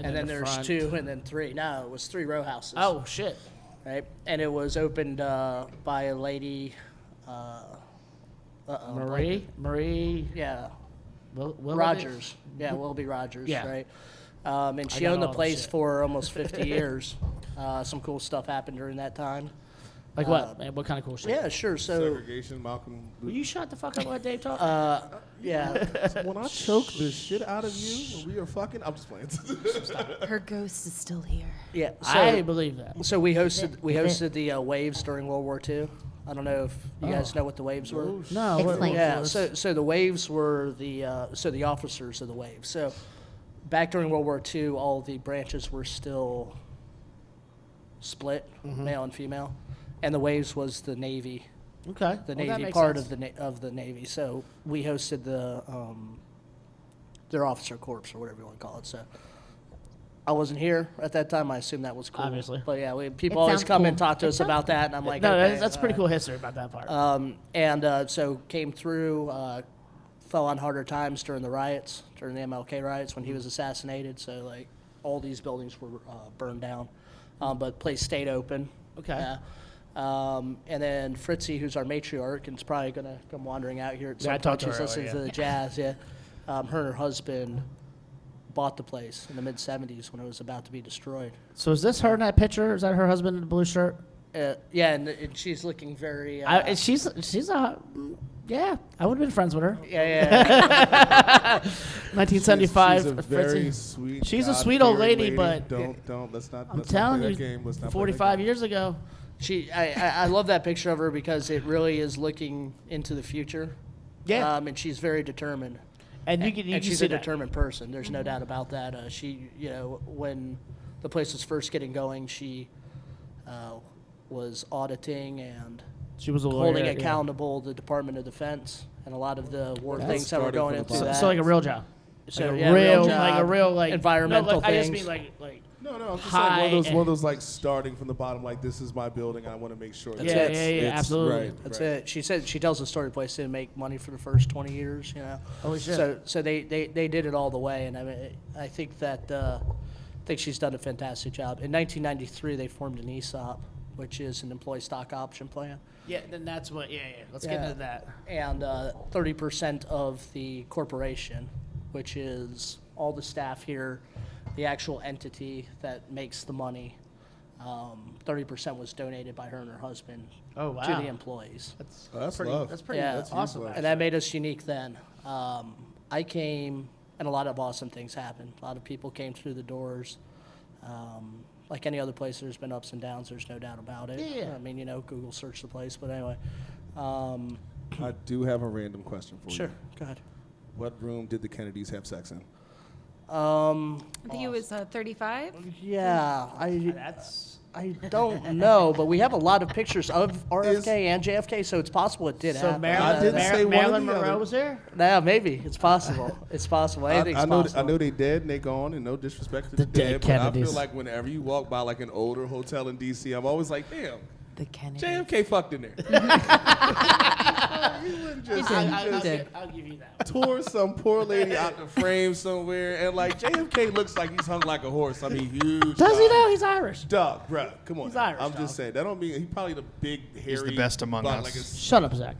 And then the there's front. 2, and then 3. No, it was 3 row houses. Oh, shit. Right? And it was opened by a lady, Marie. yeah, Willoughby? Rogers. Yeah, Willoughby Rogers, Yeah. right? And she got owned the all the place shit. for almost 50 years. Some cool stuff happened during that time. Like what? Man, what kind of cool shit? Yeah, sure. So, Segregation, Malcolm. Will you shut the fuck up while Dave talk? yeah. When I choke the shit out of you when we are fucking, I'm just playing. Her ghost is still here. Yeah. I believe that. So we hosted the waves during World War II. I don't know if you guys know what the waves were. No. Explain. Yeah. So the waves were the officers of the waves. So back during World War II, all the branches were still split, male and female, and the waves was the Navy. Okay. The Well, that Navy makes part sense. of the Navy. So we hosted their officer corps or whatever you want to call it. So I wasn't here at that time. I assume that was cool. Obviously. But yeah, people It always sounds come and cool. talk to It us sounds about that, and I'm like, No, okay, that's pretty cool history about that part. So came through, fell on harder times during the riots, during the MLK riots when he was assassinated. So like all these buildings were burned down, but place stayed open. Okay. And then Fritzy, who's our matriarch, and is probably going to come wandering out here at some I point. talked to She's her listening earlier, to the jazz, yeah. Her and her husband bought the place in the mid-'70s when it was about to be destroyed. So is this her in that picture? Is that her husband in the blue shirt? Yeah, and she's looking very... She's a yeah. I would have been friends with her. yeah. 1975. She's a Fritzy. very sweet. She's a sweet old God-fearing lady, but don't. Let's not. I'm let's telling not you, play that game. Let's not play that 45 game. years ago. I love that picture of her because it really is looking into the future. Yeah. And she's very determined. And you can And she's see a that. determined person. There's no doubt about that. She, when the place was first getting going, she was auditing and She was a lawyer. holding yeah. accountable the Department of Defense and a lot of the war That's things that were starting going from into the that. bottom. So like a real job. So, Like a yeah, real, job, like a real, like environmental no, like, I just things. mean like. No, I'm just High saying one and- of those like starting from the bottom. Like this is my building. I want to make sure. That's Yeah, it. yeah, it's absolutely. Right, That's right. it. She said she tells the story. The place didn't make money for the first 20 years. Holy shit. So they did it all the way, and I think that I think she's done a fantastic job. In 1993, they formed an ESOP, which is an employee stock option plan, Yeah, then that's what. Yeah. Let's get Yeah. into that. and 30% of the corporation, which is all the staff here, the actual entity that makes the money. 30% was donated by her and her husband Oh, to wow. the employees. That's pretty. love. That's pretty. Yeah. That's That's awesome. huge love. And that made us unique then. I came, and a lot of awesome things happened. A lot of people came through the doors. Like any other place, there's been ups and downs. There's no doubt about it. Yeah. I mean, Google searched the place, but anyway. I do have a random question for Sure, you. go ahead. What room did the Kennedys have sex in? I think it was 35. Yeah, That's. I don't know, but we have a lot of pictures of RFK and JFK, so it's possible it did So happen. I didn't say one or Marilyn the Monroe other. was there. Yeah, maybe. It's possible. It's possible. Anything's I know possible. they dead and they gone, and no disrespect to The the dead dead, but I Kennedys. feel like whenever you walk by like an older hotel in D.C., I'm always like, damn, The Kennedy. JFK fucked in there. You wouldn't just, I'll give you that. tore some poor lady out the frame somewhere, and like JFK looks like he's hung like a horse. I mean, huge. Does he dog. know he's Irish? Dog, bruh, come on. He's Irish, I'm dog. just saying. That don't mean he's probably the big hairy. the best among butt, us. Like a, Shut up, Zach.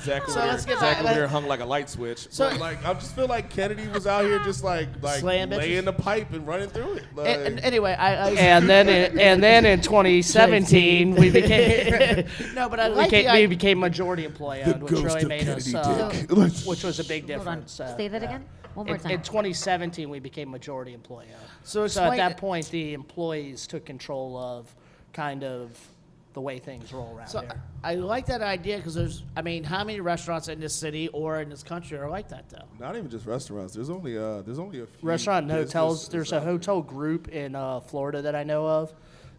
Zach So over let's there, get Zach back- over there hung like a light switch. So- But like, I just feel like Kennedy was out here just like Slaying bitches? laying the pipe and running through it. Like, And anyway, I And then in 2017, we became no, but I like the we became majority employee owned, which really made us, dick. which was a big Hold on. difference. Say that again. One more In time. 2017, we became majority employee owned. So So at explain- that point, the employees took control of kind of the way things roll around So here. I like that idea because how many restaurants in this city or in this country are like that though? Not even just restaurants. There's only a few Restaurant and hotels. businesses There's a out there. hotel group in Florida that I know of.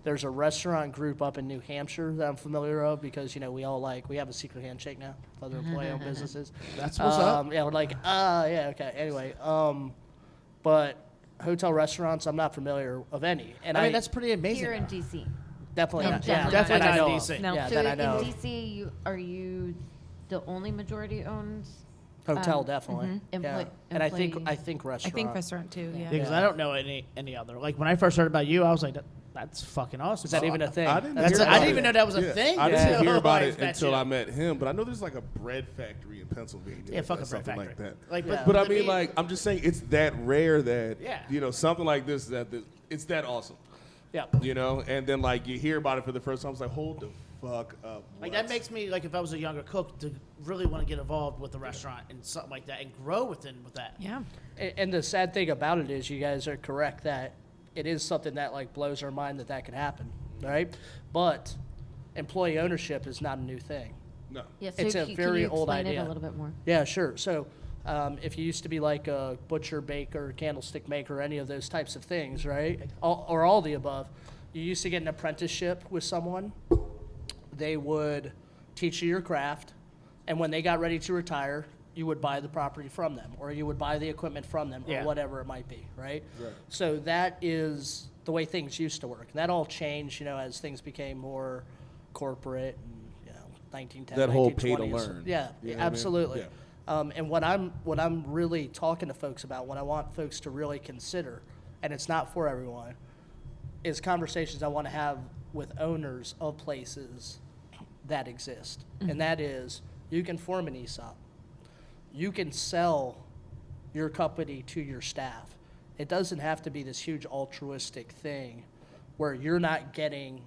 There's a restaurant group up in New Hampshire that I'm familiar of because we all we have a secret handshake now with other employee-owned businesses. That's what's up. Yeah, we're like, yeah, okay. Anyway, but hotel restaurants, I'm not familiar of any. And I mean, that's pretty amazing. Here in though. DC. Definitely No, not. definitely Yeah, not. that I Definitely know not of. DC. No. Yeah, So that I in know. of. DC, are you the only majority owned? Hotel, definitely. Employ- Yeah. And I think employee- I think restaurant too. Yeah. Because I don't know any other. Like when I first heard about you, I was like, that's fucking awesome. Is that even a thing? I didn't, That's hear it. I about didn't even know that was a thing. I didn't Yeah. hear about Like, it that's until it. I met him, but I know there's like a bread factory in Pennsylvania. Yeah, fuck a that's bread something factory. like that. Like, Yeah. But I to mean, me- like, I'm just saying it's that rare that, Yeah. you know, something like this, it's that awesome, Yeah. you know? And then, like, you hear about it for the first time, it's like, hold the fuck up. Like what? that makes me like if I was a younger cook to really want to get involved with the restaurant and something like that and grow with that. Yeah. And the sad thing about it is, you guys are correct that it is something that like blows our mind that could happen, right? But employee ownership is not a new thing. No. Yeah, so It's a can very you old explain it idea. a little bit more? Yeah, sure. So if you used to be like a butcher, baker, candlestick maker, any of those types of things, right? Or all the above, you used to get an apprenticeship with someone. They would teach you your craft, and when they got ready to retire, you would buy the property from them, or you would buy the equipment from them, Yeah. or whatever it might be, right? Right. So that is the way things used to work. And that all changed, you know, as things became more corporate and, you know, 1910, That whole pay to 1920s. learn. Yeah, You know what I mean? absolutely. Yeah. And what I'm really talking to folks about, what I want folks to really consider, and it's not for everyone, is conversations I want to have with owners of places that exist. And that is, you can form an ESOP. You can sell your company to your staff. It doesn't have to be this huge altruistic thing where you're not getting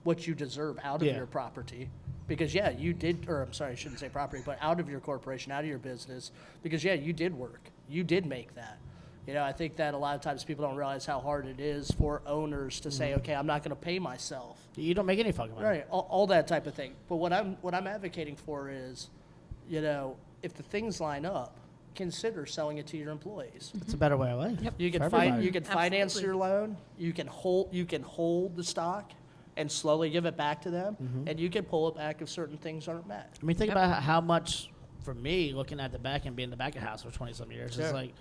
what you deserve out of Yeah. your property. Because, yeah, you did, or I'm sorry, I shouldn't say property, but out of your corporation, out of your business. Because, yeah, you did work. You did make that. You know, I think that a lot of times people don't realize how hard it is for owners to say, okay, I'm not going to pay myself. You don't make any fucking money. Right, all that type of thing. But what I'm advocating for is, you know, if the things line up, consider selling it to your employees. It's a better way of life. You can for find, everybody. you can finance Absolutely. your loan. You can hold the stock and slowly give it back to them, and you can pull it back if certain things aren't met. I mean, think about how much, for me, looking at the back and being in the back of house for 20-some years, Sure. it's like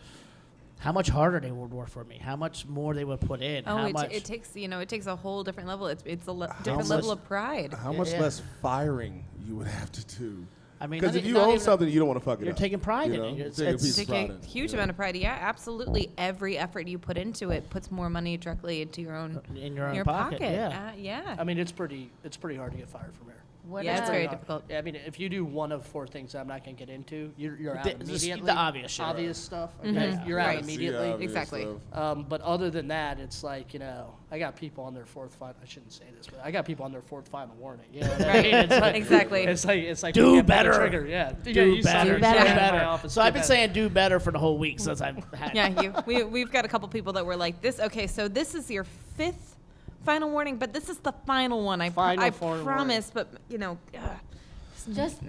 how much harder they would work for me, how much more they would put in, Oh, how it, much. it takes it takes a whole different level. It's a different much- level of pride. How much Yeah. less firing you would have to do? I mean, Because not if e- you not own even- something, you don't want to fuck it you're up. taking pride you in know? it. You're It's- taking a it's- piece of Take pride a in it, huge you know? amount of pride. Yeah, absolutely. Every effort you put into it puts more money directly into your own in your own pocket. Yeah. Yeah. I mean, it's pretty hard to get fired from here. What, Yeah, it's very Hard. difficult. Yeah, I mean, if you do one of four things that I'm not going to get into, you're out The- the- immediately. the obvious shit. Obvious stuff. Okay? Mhm. You're out Right. immediately. Exactly. But other than that, it's like, you know, I got people on their fourth final. I shouldn't say this, but I got people on their fourth final warning. You know what I Right. mean? It's like, Exactly. It's like Do we can't pull the better. Trigger. Yeah. Do you saw better. it. Do better. In my better. office. So Do I've been better. saying do better for the whole week since I've had. Yeah, we've got a couple people that were like this. Okay, so this is your fifth final warning, but this is the final one. I Final warning. promise, but you know,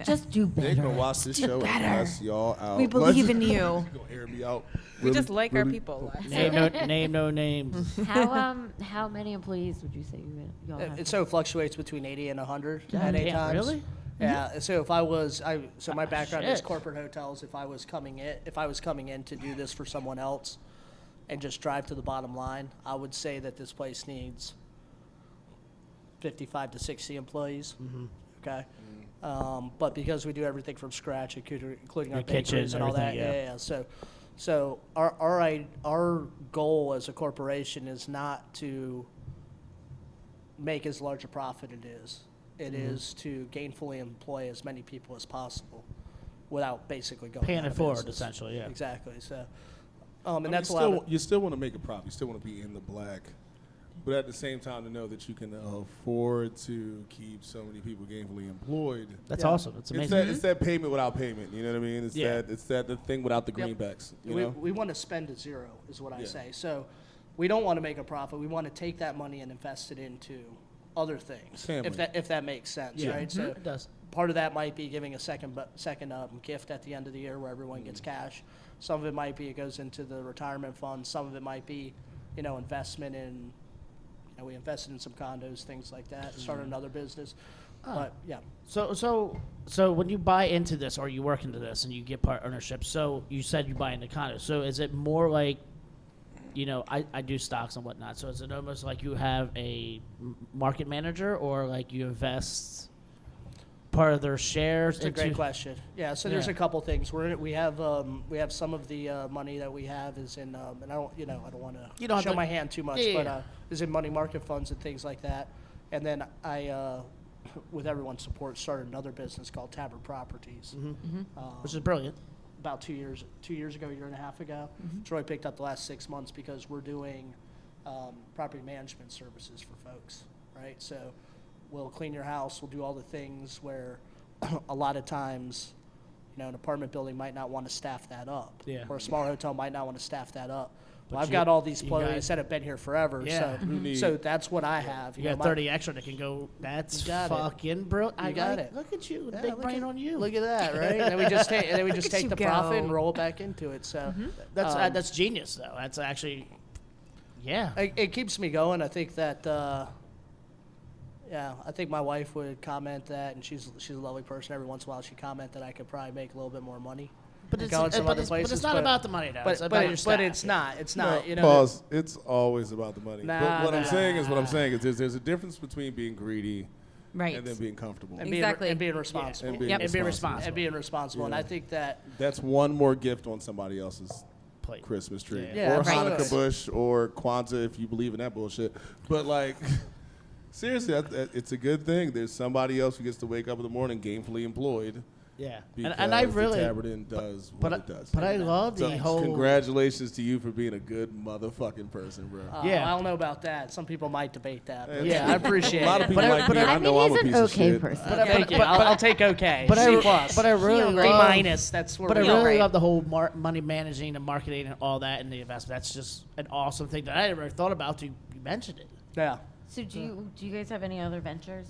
Just do They're better. gonna watch this show and cuss y'all out. we believe in you. Gonna air me out. We just like our really? people. Name no names. How many employees would you say y'all have? So it fluctuates between 80 and 100 God at damn, times. really? Yeah. So if I was, so my background is shit. corporate hotels. If I was coming in to do this for someone else, and just drive to the bottom line, I would say that this place needs 55 to 60 employees. Okay. But because we do everything from scratch, including our Your kitchen, bakeries and all that, everything, yeah. So our goal as a corporation is not to make as large a profit it is. It is to gainfully employ as many people as possible without basically going Paying out it of forward, business. essentially, yeah. Exactly. So, I and mean, that's a still, lot. you still want to make a profit. You still want to be in the black, but at the same time, to know that you can afford to keep so many people gainfully employed. That's Yeah. awesome. It's amazing. It's that payment without payment. You know what I mean? It's Yeah. that the thing without the Yep. greenbacks. You know? We want to spend at zero, is what I Yeah. say. So, we don't want to make a profit. We want to take that money and invest it into other things, Family. if that makes sense, Yeah. right? So, It does. part of that might be giving a second gift at the end of the year where everyone gets cash. Some of it might be it goes into the retirement fund. Some of it might be, you know, investment in. You know, we invested in some condos, things like that. Started another business, but yeah. So when you buy into this or you work into this and you get part ownership, so you said you buy into condos. So is it more like I do stocks and whatnot. So is it almost like you have a market manager, or like you invest part of their shares? It's a great question. Yeah, so there's Yeah. a couple things. We have some of the money that we have is in, and I don't want You to don't have show to- my hand too much, Yeah, but is in money market funds and things like that. And then I, with everyone's support, started another business called Tabard Properties. Which is brilliant. About 2 years ago, a year and a half ago. It's really picked up the last 6 months because we're doing property management services for folks, right? So we'll clean your house, we'll do all the things where a lot of times, an apartment building might not want to staff that up. Yeah. Or a smaller hotel might not want to staff that up. But Well, I've you- got all these you employees guys- that have been here forever, Yeah. so that's what I have. You got my- 30 extra that can go. That's You got it. fucking brilliant. You got it. Look at you, Yeah, big look brain at- on you. Look at that, right? And then we just take at you the profit go. and roll it back into it. So That's genius, though. That's actually, yeah. it keeps me going. I think that, I think my wife would comment that, and she's a lovely person. Every once in a while, she comment that I could probably make a little bit more money. But it's, going some but other it's places, not about the money, though. It's about your staff. but it's not. It's not. No, pause. It's always about the money. Nah, but what I'm nah. saying is there's a difference between being greedy Right. and then being comfortable. And Exactly. being responsible. And being Yep. And be responsible. responsible. And being responsible. And Yeah. I think that That's one more gift on somebody else's Plate. Christmas tree. Yeah. Yeah, or absolutely. Hanukkah bush or Kwanzaa if you believe in that bullshit. But like, seriously, it's a good thing. There's somebody else who gets to wake up in the morning gainfully employed Yeah. because And I really, the Tabard Inn does what it does. but I love the So whole. congratulations to you for being a good motherfucking person, bro. Yeah. I don't know about that. Some people might debate that. But Yeah. I appreciate A lot of it. people like me. I know I'm a he's piece an of okay shit. person. Thank you. I'll take okay. But C I, plus. but I really Feel love. great. B minus. That's where But I we really are. love the whole money managing and marketing and all that and the investment. That's just an awesome thing that I never thought about till you mentioned it. Yeah. So do you guys have any other ventures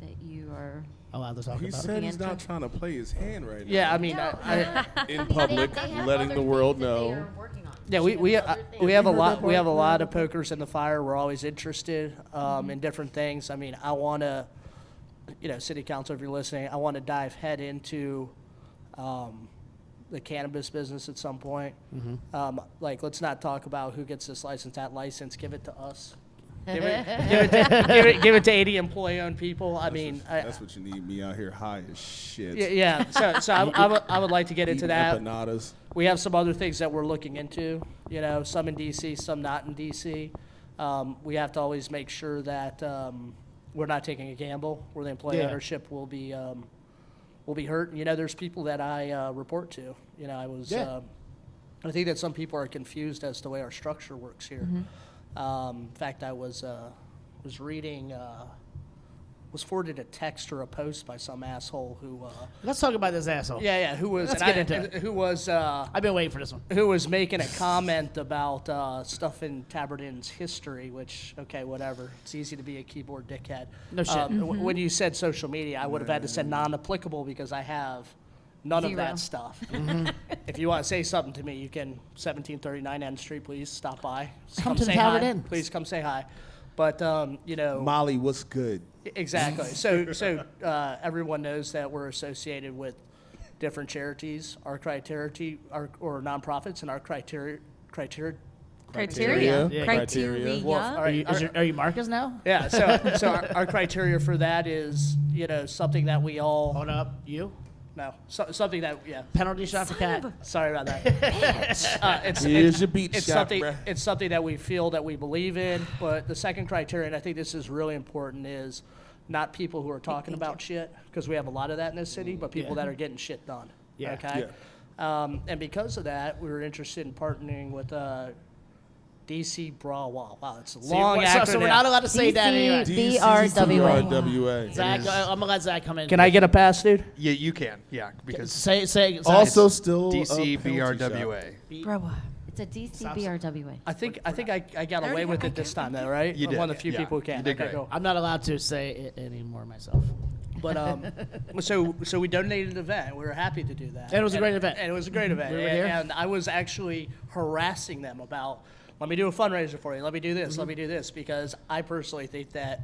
that you are? Allowed to talk He about it. said he's not trying to play his hand right now. Yeah. I mean, I in public, letting the world know. Yeah, we have a lot of pokers in the fire. We're always interested in different things. I mean, I want to, City Council, if you're listening, I want to dive head into the cannabis business at some point. Let's not talk about who gets this license, that license. Give it to us. Give it to 80 employee-owned people. I mean, That's what you need, me out here high as shit. yeah. So I would like to get into Eating that. empanadas. We have some other things that we're looking into, some in DC, some not in DC. We have to always make sure that we're not taking a gamble where the employee Yeah. ownership will be hurt. There's people that I report to. I think that some people are confused as to the way our structure works here. In fact, I was reading, was forwarded a text or a post by some asshole who, Let's talk about this asshole. who was, Let's and get into it. who was, I've been waiting for this one. who was making a comment about stuff in Tabard Inn's history, which, okay, whatever. It's easy to be a keyboard dickhead. No shit. When you said social media, I would have had to say non-applicable because I have none of Zero. that stuff. If you want to say something to me, you can, 1739 N Street, please stop by. Come to the say Tabard hi. Inn. Please come say hi. But, Molly, what's good? exactly. So everyone knows that we're associated with different charities, our criteria, or nonprofits, and our criteria. Criteria. Yeah, Criteria. Are you Marcus now? Yeah. So our criteria for that is, something that we all Hold up. You? something that Penalty shot for cat. Sorry about that. Here's your beat it's shot, something. bruh. It's something that we feel that we believe in. But the second criteria, and I think this is really important, is not people who are talking about shit, because we have a lot of that in this city, but people that are getting shit done. Yeah. Okay. And because of that, we were interested in partnering with DC Brawa. Wow, it's a long acronym. So we're not allowed to say that anyway. BRWA. DCCRWA. Zach, I'm gonna let Zach come in. Can I get a pass, dude? Yeah, you can. Yeah, because say Also, still a DC penalty shot. BRWA. Bro, It's a DCBRWA. I think I got away with it this time, though, right? You I'm did, one of the few yeah. people who can. You did Okay, great. cool. I'm not allowed to say it anymore myself. But so we donated an event. We were happy to do that. And it was a great event. And it was a great event. We were here. And I was actually harassing them about, let me do a fundraiser for you. Let me do this. Let me do this, because I personally think that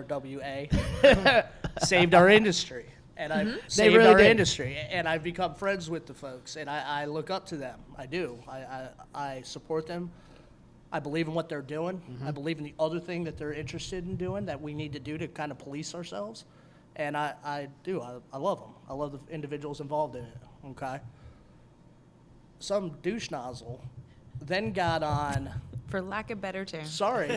DCBRWA saved our industry. and I've saved really our did. industry, and I've become friends with the folks, and I look up to them. I do. I support them. I believe in what they're doing. I believe in the other thing that they're interested in doing that we need to do to kind of police ourselves. And I do. I love them. I love the individuals involved in it. Okay. Some douche nozzle then got on. For lack of better term. Sorry,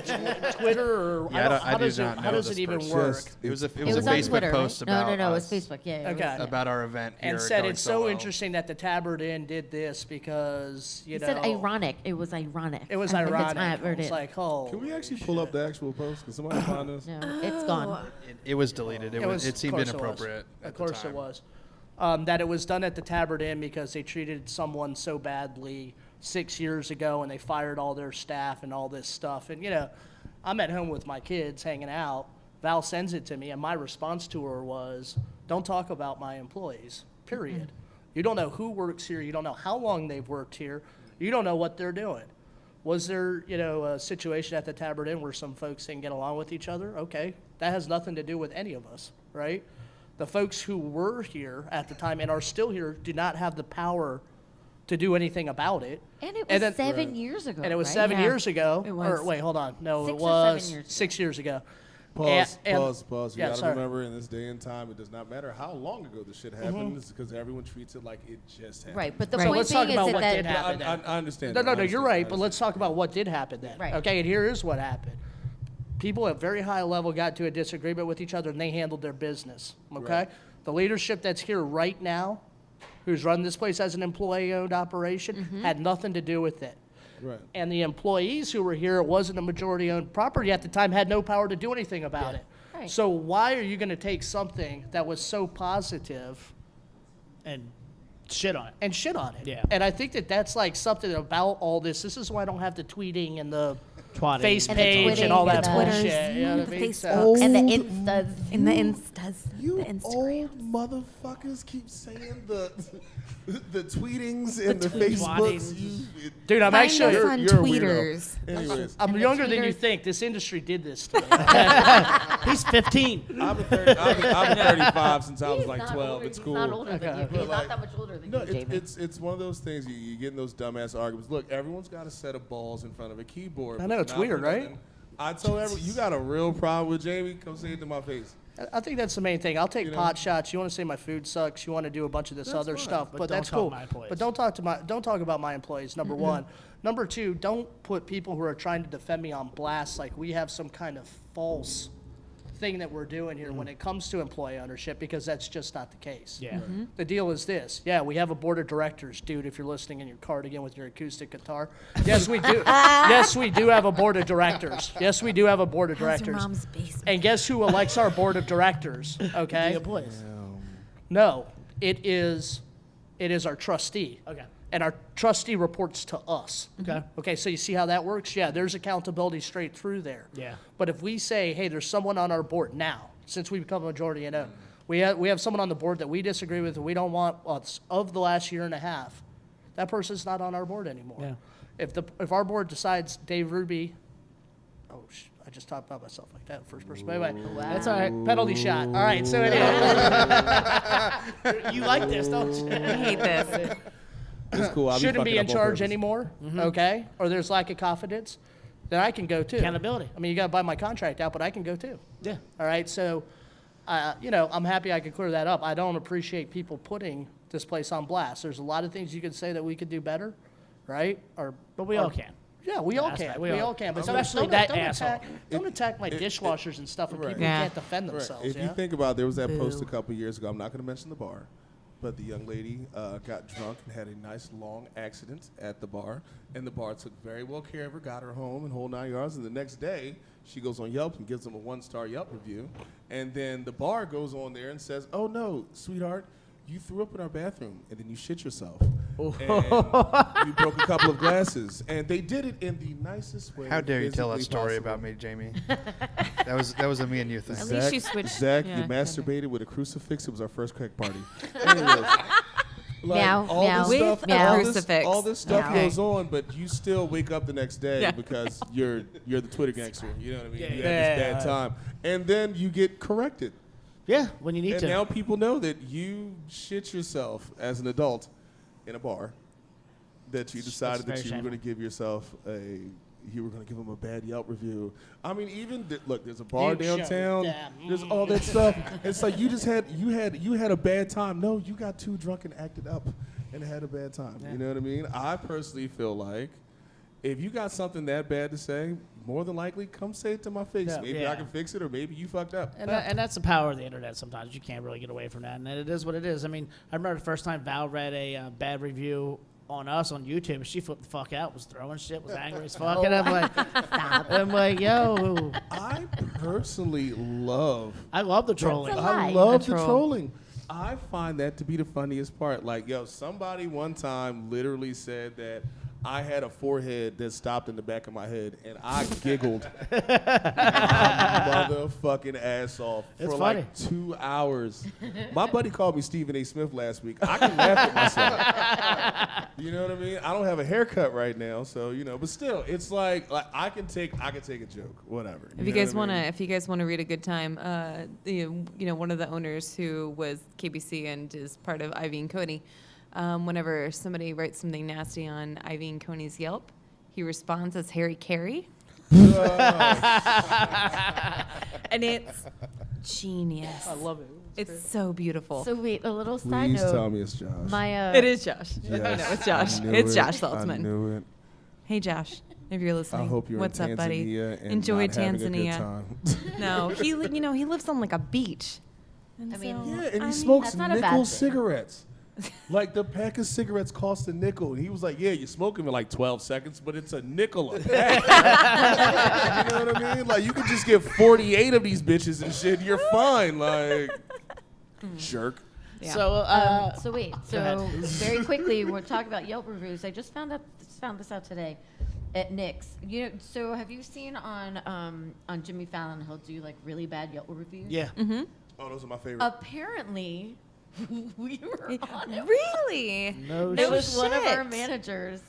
Twitter or how does it even work? It was a It was on Facebook Twitter, post right? about No, it was us, Facebook. Yeah. it was- Okay. about our event here. And said going it's so well. interesting that the Tabard Inn did this because He said ironic. It was ironic. It was at the ironic. Tabard It's Inn. like, oh. Can we actually pull up the actual post? Can somebody find us? No, it's gone. It was deleted. It seemed inappropriate. Of course it was. That it was done at the Tabard Inn because they treated someone so badly 6 years ago and they fired all their staff and all this stuff. And, I'm at home with my kids hanging out. Val sends it to me, and my response to her was, don't talk about my employees, period. You don't know who works here. You don't know how long they've worked here. You don't know what they're doing. Was there, a situation at the Tabard Inn where some folks didn't get along with each other? Okay, that has nothing to do with any of us, right? The folks who were here at the time and are still here do not have the power to do anything about it. And it was then- 7 years ago. And it was right? 7 Yeah. years ago. It was. Or wait, hold on. No, 6 it or 7 was years ago. 6 years ago. Pause. You Yeah, gotta sorry. remember, in this day and time, it does not matter how long ago this shit happened. It's because everyone treats it like it just happened. Right, but the Right. point Let's being talk is about that what did that happen. I understand. No, that. I you're understand. right, but let's talk about what did happen then. Right. Okay, and here is what happened. People at very high level got to a disagreement with each other, and they handled their business. Okay, Right. the leadership that's here right now, who's run this place as an employee-owned operation, had nothing to do with it. Right. And the employees who were here, it wasn't a majority-owned property at the time, had no power to do anything about it. Right. So why are you going to take something that was so positive And shit on it. and shit on it? Yeah. And I think that that's like something about all this. This is why I don't have the tweeting and the Twatting. face And the page and twitting all that and the bullshit. Twitters, You know what I the mean? Facebooks. and the Instas. In the Instas. You the Instagram. old motherfuckers keep saying the tweetings and the tweetings. Facebooks. Dude, I'm Find actually. us on you're a weirdo. tweeters. Anyways, I'm And the younger than you tweeters. think. This industry did this to me. He's 15. I've been 35 since I was He's like not 12. older- It's he's cool. not older than you. But He's like- not that much older than No, you, Jamie. it's one of those things you get in those dumbass arguments. Look, everyone's got a set of balls in front of a keyboard. I know, but it's not weird, for right? nothing. I told everyone, you got a real problem with Jamie, come say it to my face. I think that's the main thing. I'll take You know? pot shots. You want to say my food sucks. You want to do a bunch of this That's other fine, stuff, but but don't that's talk cool. my employees. But don't talk about my employees. Number one. Number two, don't put people who are trying to defend me on blast like we have some kind of false thing that we're doing here when it comes to employee ownership, because that's just not the case. Yeah. The deal is this. Yeah, we have a board of directors, dude, if you're listening in your cardigan with your acoustic guitar. Yes, we do. Yes, we do have a board of directors. Yes, we do have a board of How's your directors. mom's basement? And guess who elects our board of directors? Okay? The employees. No, it is our trustee. Okay. And our trustee reports to us. Okay. Okay, so you see how that works? Yeah, there's accountability straight through there. Yeah. But if we say, hey, there's someone on our board now, since we become a majority and own, we have someone on the board that we disagree with and we don't want of the last year and a half, that person's not on our board anymore. Yeah. If our board decides Dave Roubie, I just talked about myself like that, first person. But anyway, That's all right. penalty shot. All right, so anyway. You like this, don't you? I hate this. It's cool. I'll Shouldn't be fucking in up on charge purpose. anymore, okay? Or there's lack of confidence, then I can go too. Accountability. I mean, you got to buy my contract out, but I can go too. Yeah. All right, so, I'm happy I could clear that up. I don't appreciate people putting this place on blast. There's a lot of things you could say that we could do better, right? But we all can. Yeah, we all That's can. right, We we all all- can. But especially don't that don't asshole. don't attack my dishwashers and stuff and Right. people Yeah. who can't defend Right. themselves. If yeah? you think about it, there was that post a Boo. couple years ago. I'm not going to mention the bar, but the young lady got drunk and had a nice long accident at the bar, and the bar took very well care of her, got her home and whole 9 yards. And the next day, she goes on Yelp and gives them a 1-star Yelp review, and then the bar goes on there and says, "Oh no, sweetheart, you threw up in our bathroom and then you shit yourself, and you broke a couple of glasses." And they did it in the nicest way. How dare you tell that physically story possible. about me, Jamie? That was a me and you thing. At least you switched- Zach, yeah, you okay. masturbated with a crucifix. It was our first crack party. Anyways, Meow, all meow. this With stuff, a all crucifix. all this stuff Meow. goes on, but you still wake up the next day Yeah. because you're the Twitter gangster. You know what I mean? Yeah, You yeah. had this bad time, and then you get corrected. Yeah, when you need And to. now people know that you shit yourself as an adult in a bar, that you decided very that you were shameful. going to give yourself you were going to give them a bad Yelp review. I mean, even, look, there's a bar You showed downtown. them. There's all that stuff. It's like you had a bad time. No, you got too drunk and acted up and had a bad time. Yeah. You know what I mean? I personally feel like if you got something that bad to say, more than likely, come say it to my face. Yeah. Maybe Yeah. I can fix it, or maybe you fucked up. And that's the power of the internet sometimes. You can't really get away from that. And it is what it is. I mean, I remember the first time Val read a bad review on us on YouTube, and she flipped the fuck out, was throwing shit, was angry as fuck. And I'm like, yo. I personally love I love the trolling. That's a lie. I love A the troll. trolling. I find that to be the funniest part. Like, yo, somebody one time literally said that I had a forehead that stopped in the back of my head, and I giggled my motherfucking ass off It's for funny. like 2 hours. My buddy called me Stephen A. Smith last week. I can laugh at myself. You know what I mean? I don't have a haircut right now, so but still, it's like I can take a joke, whatever. If you guys wanna read a good time, one of the owners who was KBC and is part of Ivy and Coney, whenever somebody writes something nasty on Ivy and Coney's Yelp, he responds as Harry Carey, and it's genius. I love it. It's so beautiful. So wait, a little side Please note. tell me it's Josh. My It is Josh. Yes, I know it's Josh. I knew It's it. Josh I Saltzman. knew it. Hey Josh, if you're listening, I hope you're what's in up, buddy? Tanzania and Enjoy not having a good Tanzania. time. No, he lives on like a beach. And I mean, so, Yeah, and he I mean, smokes that's not a bad nickel thing. cigarettes. Like the pack of cigarettes cost a nickel. And he was like, yeah, you smoke them in like 12 seconds, but it's a nickel a pack. You know what I mean? Like you could just get 48 of these bitches and shit. You're fine. Like, jerk. Yeah. So, So wait, go ahead. so very quickly, we're talking about Yelp reviews. I just found this out today at Nick's. So have you seen on Jimmy Fallon, he'll do like really bad Yelp reviews? yeah. Oh, those are my favorite. Apparently, we were on it. Really? No It was shit. one of our shit. managers.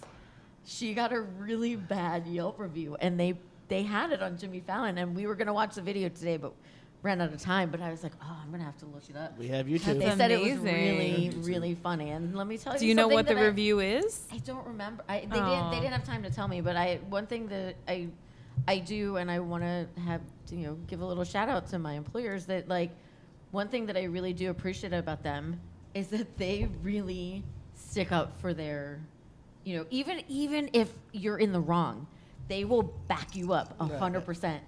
She got a really bad Yelp review, and they had it on Jimmy Fallon, and we were gonna watch the video today, but ran out of time. But I was like, oh, I'm gonna have to look it up. We have YouTube. They said it was amazing. really, really funny, and let me tell you. Do you know something what the that review is? I don't remember. They Aw. didn't have time to tell me, but one thing that I do, and I want to have give a little shout out to my employers that one thing that I really do appreciate about them is that they really stick up for their, even if you're in the wrong, they will back you up 100%.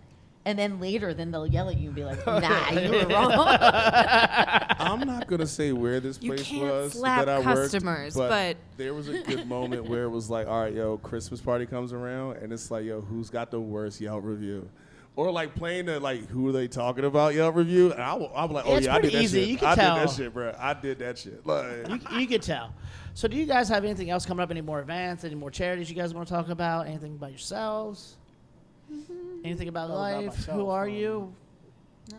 And then later, they'll yell at you and be like, nah, you were wrong. I'm not gonna say where this You place can't was slap that I customers, worked, but- there was a good moment where it was like, all right, yo, Christmas party comes around, and it's like, yo, who's got the worst Yelp review? Or like playing the who are they talking about Yelp review? And I'm like, oh It's yeah, I did pretty that easy. shit. You can I tell. did that shit, bro. I did that shit. Like, You could tell. So do you guys have anything else coming up? Any more events? Any more charities you guys want to talk about? Anything about yourselves? Anything about All about life? myself, Who are you? No?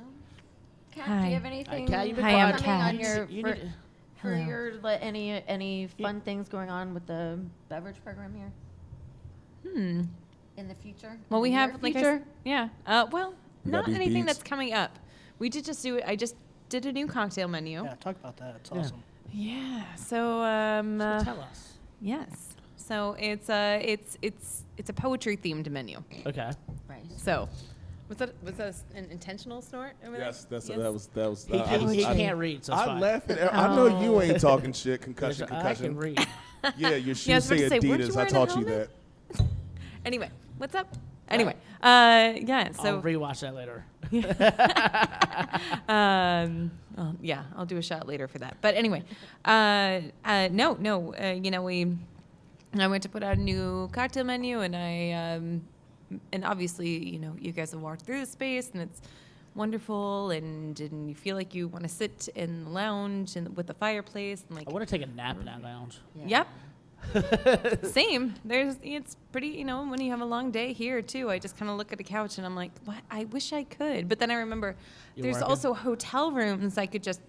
Kat, Hi. do you have anything Kat, you've been Hi, I'm quiet. Kat. on your, You for, need- for Hello. your any fun things going on with the beverage program here in the future? Well, we In the have near like future? We not got these anything beats. that's coming up. We did just do it. I just did a new cocktail menu. Yeah, talk about that. It's Yeah. awesome. Yeah. So So tell us. yes. So it's a poetry themed menu. Okay. Right. So was that an intentional snort over there? yes, that's Yes. that was. He, I was- I- can't read, so it's I fine. laugh at. I know you ain't talking shit. Concussion, I can concussion. read. Yeah, your Yeah, I shoes was about say to say, weren't you Adidas. I wearing a taught you helmet? that. Anyway, what's up? Anyway, yeah. I'll So rewatch that later. well, yeah, I'll do a shot later for that. But anyway, I went to put out a new cocktail menu, and and obviously, you guys have walked through the space, and it's wonderful, and you feel like you want to sit in the lounge and with the fireplace, and like, I want to take a nap in that lounge. yep. Same. It's pretty, when you have a long day here too, I just kind of look at the couch and I'm like, what? I wish I could. But then I remember You're there's working? also hotel rooms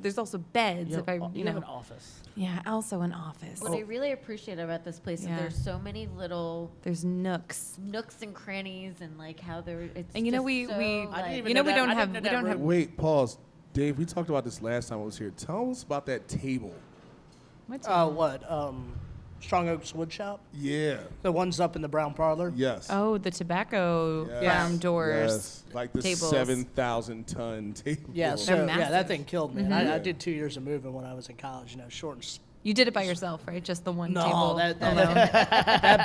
there's also beds You if I, have an office. yeah, also an office. What I really appreciate about this place is Yeah. there's so many little There's nooks. nooks and crannies and how they're. It's And just we- so, we- I didn't even You know know, we that- don't I have- didn't know we that don't have- room. Wait, pause. Dave, we talked about this last time I was here. Tell us about that table. Strong Oaks Wood Shop? Yeah. The ones up in the brown parlor? Yes. Oh, the tobacco Yes. farm doors. Yes. Like the tables. 7,000-ton table. Yeah, They're that massive. thing killed me. And I did 2 years of moving when I was in college, short and You did it by yourself, right? Just the one table. No, that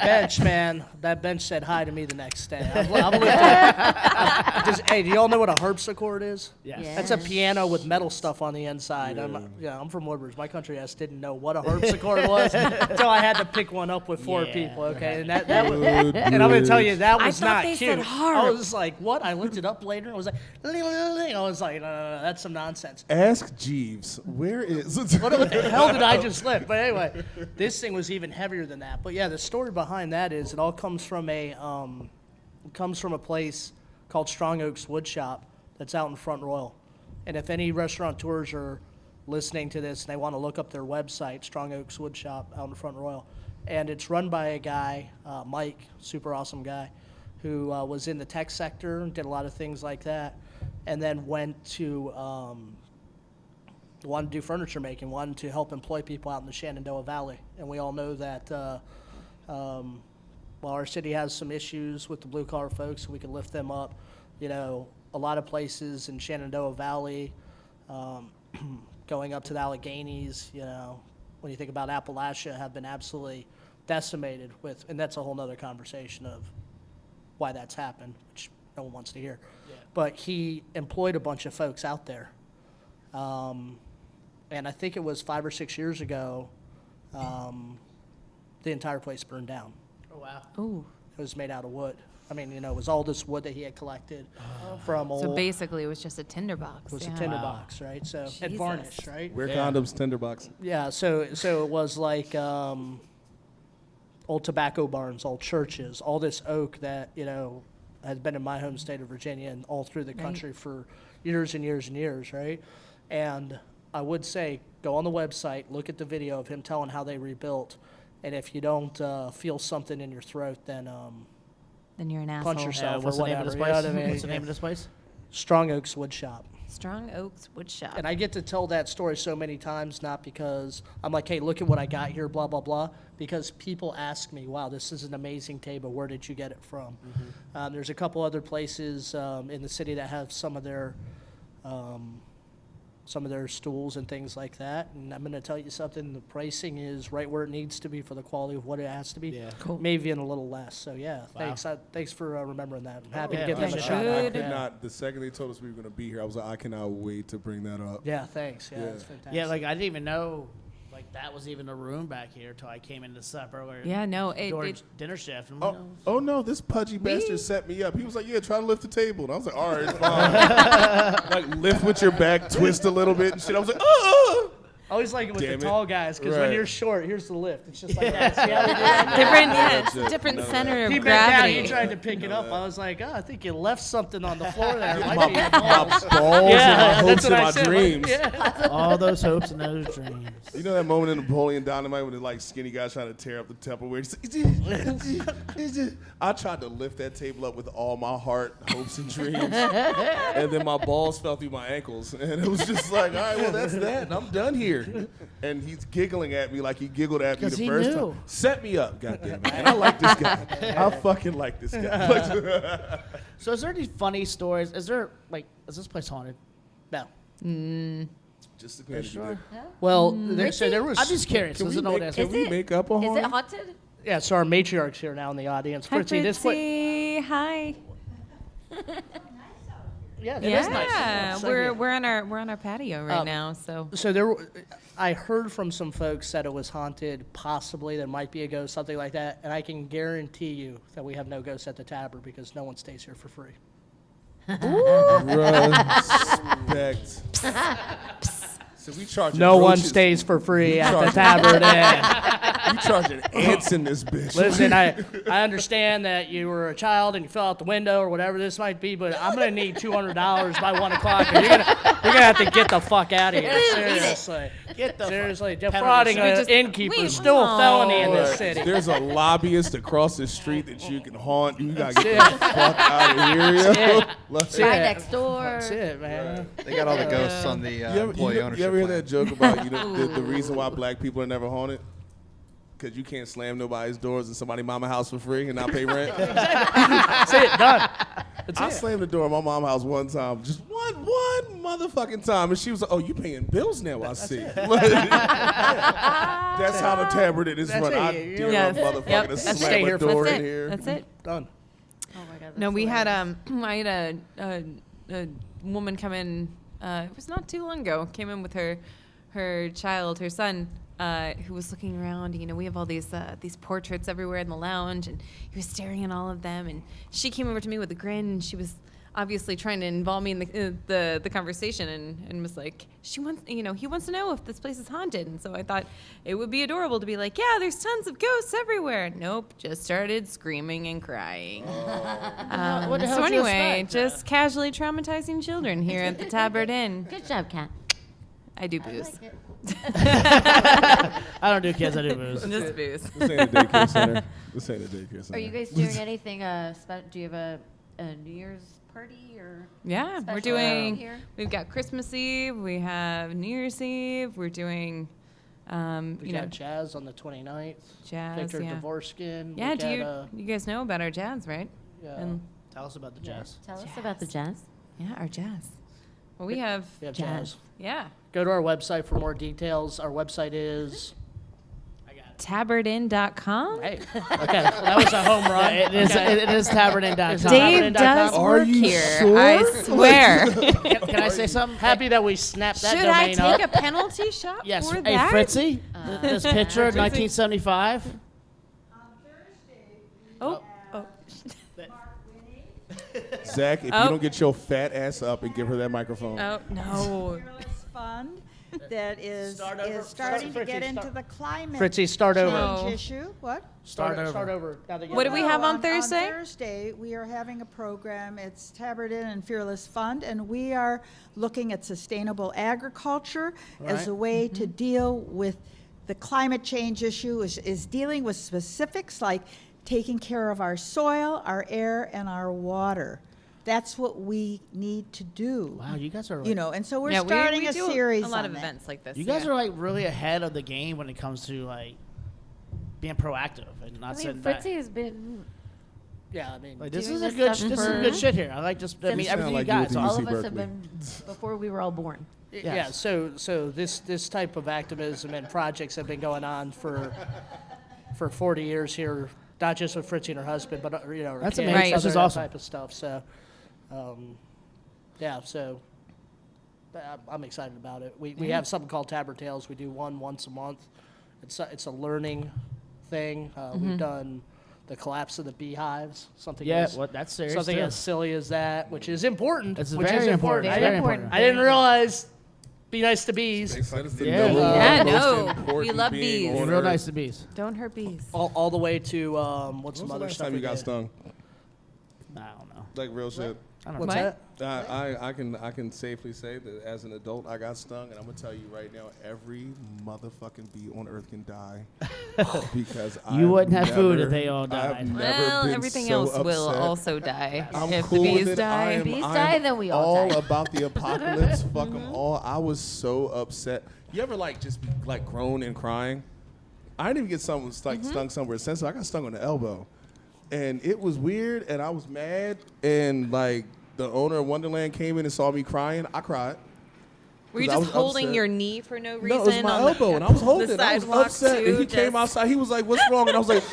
bench, man. That bench said hi to me the next day. I've lived hey, do y'all know what a harpsichord is? Yes. Yeah. That's a piano with metal stuff on the inside. I'm from Woodbridge. My country ass didn't know what a harpsichord was until I had to pick one up with 4 Yeah. people. Okay, and that was, and I'm gonna tell you that I was thought not they cute. said harp. I was like, what? I looked it up later. And I was like, I was like, no, that's some nonsense. Ask Jeeves, where is What the hell did I just lift? But anyway, this thing was even heavier than that. But yeah, the story behind that is it all comes from a place called Strong Oaks Wood Shop that's out in Front Royal. And if any restaurateurs are listening to this and they want to look up their website, Strong Oaks Wood Shop out in Front Royal, and it's run by a guy, Mike, super awesome guy, who was in the tech sector and did a lot of things like that, and then went to wanted to do furniture making, wanted to help employ people out in the Shenandoah Valley. And we all know that while our city has some issues with the blue-collar folks, we can lift them up. A lot of places in Shenandoah Valley, going up to the Alleghenies, when you think about Appalachia, have been absolutely decimated with, and that's a whole nother conversation of why that's happened, which no one wants to hear. Yeah. But he employed a bunch of folks out there. And I think it was 5 or 6 years ago, the entire place burned down. Oh, wow. Ooh. It was made out of wood. I mean, it was all this wood that he had collected from old. So basically, it was just a tinderbox. It was yeah. a tinderbox, right? So and varnish, Jesus. right? Wear condoms, tinderbox. Yeah. So it was like old tobacco barns, old churches, all this oak that has been in my home state of Virginia and all through the country for years and years and years, right? And I would say go on the website, look at the video of him telling how they rebuilt, and if you don't feel something in your throat, then you're an asshole. punch yourself What's or the name of whatever. this You know place? what I mean? What's the name of this place? Strong Oaks Wood Shop. Strong Oaks Wood Shop. And I get to tell that story so many times, not because I'm like, hey, look at what I got here, blah, blah, blah, because people ask me, wow, this is an amazing table. Where did you get it from? Mm-hmm. There's a couple other places in the city that have some of their stools and things like that. And I'm going to tell you something, the pricing is right where it needs to be for the quality of what it has to be. Yeah. Cool. Maybe even a little less. So, yeah, Wow. thanks for remembering that. I'm happy yeah, to give them a for shout sure. out. I could Yeah. not, the second they told us we were going to be here, I was like, I cannot wait to bring that up. Yeah, thanks. Yeah, Yeah. that's fantastic. Yeah, like I didn't even know that was even a room back here till I came into supper or Yeah, no, during dinner shift. And I'm like, Oh no, this pudgy bastard set me up. He was like, yeah, try to lift the table. And I was like, all right, fine. Like, lift with your back, twist a little bit and shit. I was like, oh! I always like it with Damn the it. tall guys because when Right. you're short, here's the lift. It's just like that. See how we do that? different, That's yeah, it. different None of center of He bent down. gravity. He tried to pick it up. I was like, I think you left something on the floor there. It My, might be your my balls. balls Yeah, and my that's hopes what and I my said. dreams. Yeah. all those hopes and those dreams. You know that moment in Napoleon Dynamite when the like skinny guys trying to tear up the Tupperware? I tried to lift that table up with all my heart, hopes, and dreams, and then my balls fell through my ankles, and it was just like, all right, well that's that, and I'm done here. And he's giggling at me like he giggled at me 'Cause the he first knew. time. Set me up, goddamn it! And I like this guy. I fucking like this guy. So is there any funny stories? Is this place haunted? No. Just the kind Sure. Well, there was. I'm just curious. Can This we is an old make- ass. can we make up a Is it horror? haunted? Yeah, so our matriarch's here now in the audience. Hi, Fritzy, this place. Fritzy. Hi. Yeah, it is nice. Yeah, So we're here. we're on our patio right now. So So there, I heard from some folks that it was haunted. Possibly there might be a ghost, something like that. And I can guarantee you that we have no ghosts at the Tabard because no one stays here for free. Respect. So we charging No one roaches. stays for free at the charge- Tabard Inn. We charging ants in this bitch. Listen, I understand that you were a child and you fell out the window or whatever this might be, but I'm gonna need $200 by 1 o'clock. Or you're gonna have to get the fuck out of here. Seriously, seriously, defrauding We an just- innkeeper wait, is still a felony in Look, this city. there's a lobbyist across the street that you can haunt. You gotta get the fuck out of here, yo. Like, Right next door. That's it, man. They got all the ghosts on the employee ownership you ever hear plan. that joke about the reason why black people are never haunted? Because you can't slam nobody's doors in somebody's mama house for free and not pay rent. That's it, done. I slammed the door in my mom's house one time, just one motherfucking time, and she was like, "Oh, you paying bills now? I see." That's how the Tabard is That's run. it, I you dare Yes. a motherfucker Yep. to That's slam it. a door That's in it. here. That's it. Done. Oh my god. No, that's we had hilarious. I had a woman come in. It was not too long ago. Came in with her child, her son, who was looking around. You know, we have all these portraits everywhere in the lounge, and he was staring at all of them. And she came over to me with a grin, and she was obviously trying to involve me in the conversation, and was like, he wants to know if this place is haunted. And so I thought it would be adorable to be like, yeah, there's tons of ghosts everywhere. Nope, just started screaming and crying. What the hell So did you anyway, expect? just casually traumatizing children here at the Tabard Inn. Good job, Kat. I do booze. I don't do kids, I do booze. Just booze. This ain't a daycare center. This ain't a daycare center. Are you guys doing anything? Do you have a New Year's party or? Yeah, we're special doing. here? We've got Christmas Eve. We have New Year's Eve. We're doing. We got Jazz on the 29th. Jazz. Victor Yeah. Dvorskin. Yeah. We Do got, you guys know about our jazz, right? yeah. And Tell us about the jazz. Tell us about the jazz. yeah, our jazz. Well, we have. We have Jazz. Jazz. Yeah. Go to our website for more details. Our website is. Tabardin.com. Hey, okay, well, that was a home run. It is. Okay. It is tabardin.com. Dave does Are work you here. sure? I swear. Can I say something? Happy that we snapped that Should I domain take up. a penalty shot Yes. for Hey, that? Fritzy. This picture, 1975. Oh. Oh. Zach, if you Oh. don't get your fat ass up and give her that microphone. Oh no. Fearless Fund that is Start over. starting to Fritzy, get into start. the climate Fritzy, start over. Oh. change issue. What? Start over. Now that you- What do we have on Thursday? On Thursday, we are having a program. It's Tabard Inn and Fearless Fund, and we are looking at sustainable agriculture as a way to deal with the climate change issue, is dealing with specifics like taking care of our soil, our air, and our water. That's what we need to do. Wow, you guys are. You know, and so we're Yeah, starting we a do series a lot on of that. events like this. You guys yeah. are like really ahead of the game when it comes to like being proactive and not I sitting mean, back. Fritzy has been. Yeah, I mean, Like this doing is a this good. stuff This is for- good shit here. I like just. I mean, Since- everything Sound you like got. you So went All to of UC us have Berkeley. been before we were all born. yeah. Yes. So this type of activism and projects have been going on for 40 years here, not just with Fritzy and her husband, but you know, her That's kids, amazing. Right. This is other awesome. type of stuff. So, yeah. So I'm excited about it. We have something called Tabard Tales. We do one once a month. It's a learning thing. We've done the collapse of the beehives. Something Yeah, as, what that's serious. something too. as silly as that, which is important. It's which very is important. I Very didn't, important. I didn't realize. Be nice to bees. Yeah. Yeah, Most no. important We love being bees. on You're real earth. nice to bees. Don't hurt bees. All the way to what's When's some the other last stuff time we you got did? stung? I don't know. Like real shit. I don't What's know. that? I can safely say that as an adult I got stung, and I'm gonna tell you right now, every motherfucking bee on earth can die because You wouldn't have food if never- they all I've died. never Well, been everything so else will upset. also die. I'm if cool the with bees it. die. Bees die, then we all die. about the apocalypse. Fuck them all. I was so upset. You ever like just be like groan and crying? I didn't even get stung somewhere sensitive. I got stung on the elbow, and it was weird. And I was mad. And like the owner of Wonderland came in and saw me crying. I cried. Were you 'Cause I just was holding upset. your knee for no reason? No, it was my on the- elbow, and I was holding the it. I was sidewalk upset. too, And he came just- outside. He was like, "What's wrong?" And I was like,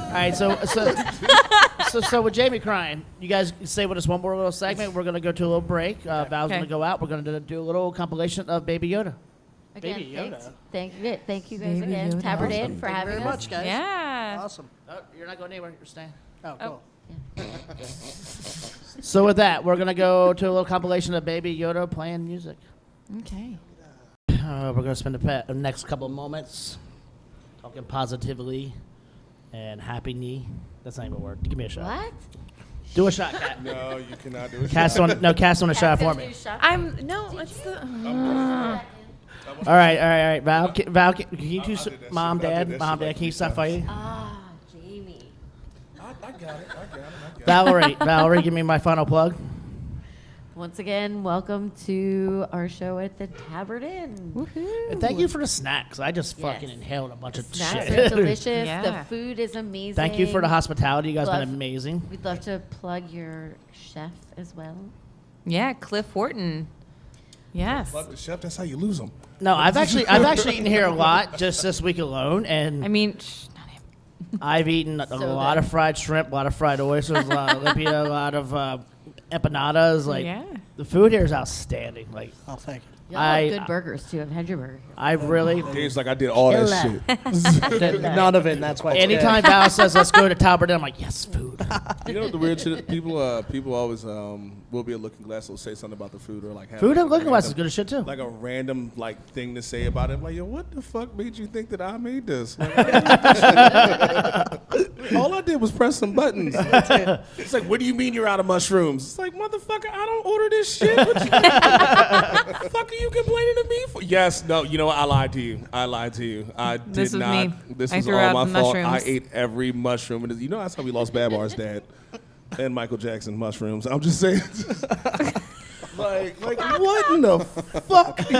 All right, so with Jamie crying, you guys stay with us one more little segment. We're gonna go to a little break. Val's Okay. gonna go out. We're gonna do a little compilation of Baby Yoda. Again, Baby thanks. Yoda. Thank you guys Baby again. Yoda. Tabard Inn Awesome. for Thank you having very us. much, guys. Yeah. Awesome. Oh, you're not going anywhere. You're staying. Oh, cool. So with that, we're gonna go to a little compilation of Baby Yoda playing music. Okay. We're gonna spend the next couple of moments talking positively and happy. That's not even a word. Give me a shot. What? Do a shot, Kat. No, you cannot do it. Cast on a shot for me. It's the. All right. Val, can you do Mom, Dad, can you stop for you? Ah, Jamie. I got it. Valerie, give me my final plug. Once again, welcome to our show at the Tabard Inn. Woohoo! And thank you for the snacks. I just Yes. fucking inhaled a bunch of Snacks shit. are delicious. Yeah. The food is amazing. Thank you for the hospitality. You guys Love- been amazing. We'd love to plug your chef as well. Yeah, Cliff Wharton. Yes. Fuck the chef. That's how you lose them. No, I've actually eaten here a lot just this week alone, and I mean, not him. I've eaten a So lot good. of fried shrimp, a lot of fried oysters, a lot of Olympia, a lot of empanadas. Like Yeah. the food here is outstanding. Like Oh, thank you. Y'all I- have good burgers too. I've had your burger. I really. Dave's like, I did all that shit. None of it, and that's why. It's Anytime Val says let's go to Tabard, I'm like, yes, food. You know what the weird shit? People always will be a Looking Glass will say something about the food or like have Food like at Looking Glass is random- good as shit too. Like a random like thing to say about it. Like, yo, what the fuck made you think that I made this? Like, all I did was press some buttons. It's like, what do you mean you're out of mushrooms? It's like, motherfucker, I don't order this shit. What the fuck are you complaining to me for? Yes, no, you know what? I lied to you. I did This was not. me. This I was threw all out my the fault. I mushrooms. ate every mushroom. And you know that's how we lost Babar's dad and Michael Jackson mushrooms. I'm just saying. like what in the fuck? Yo?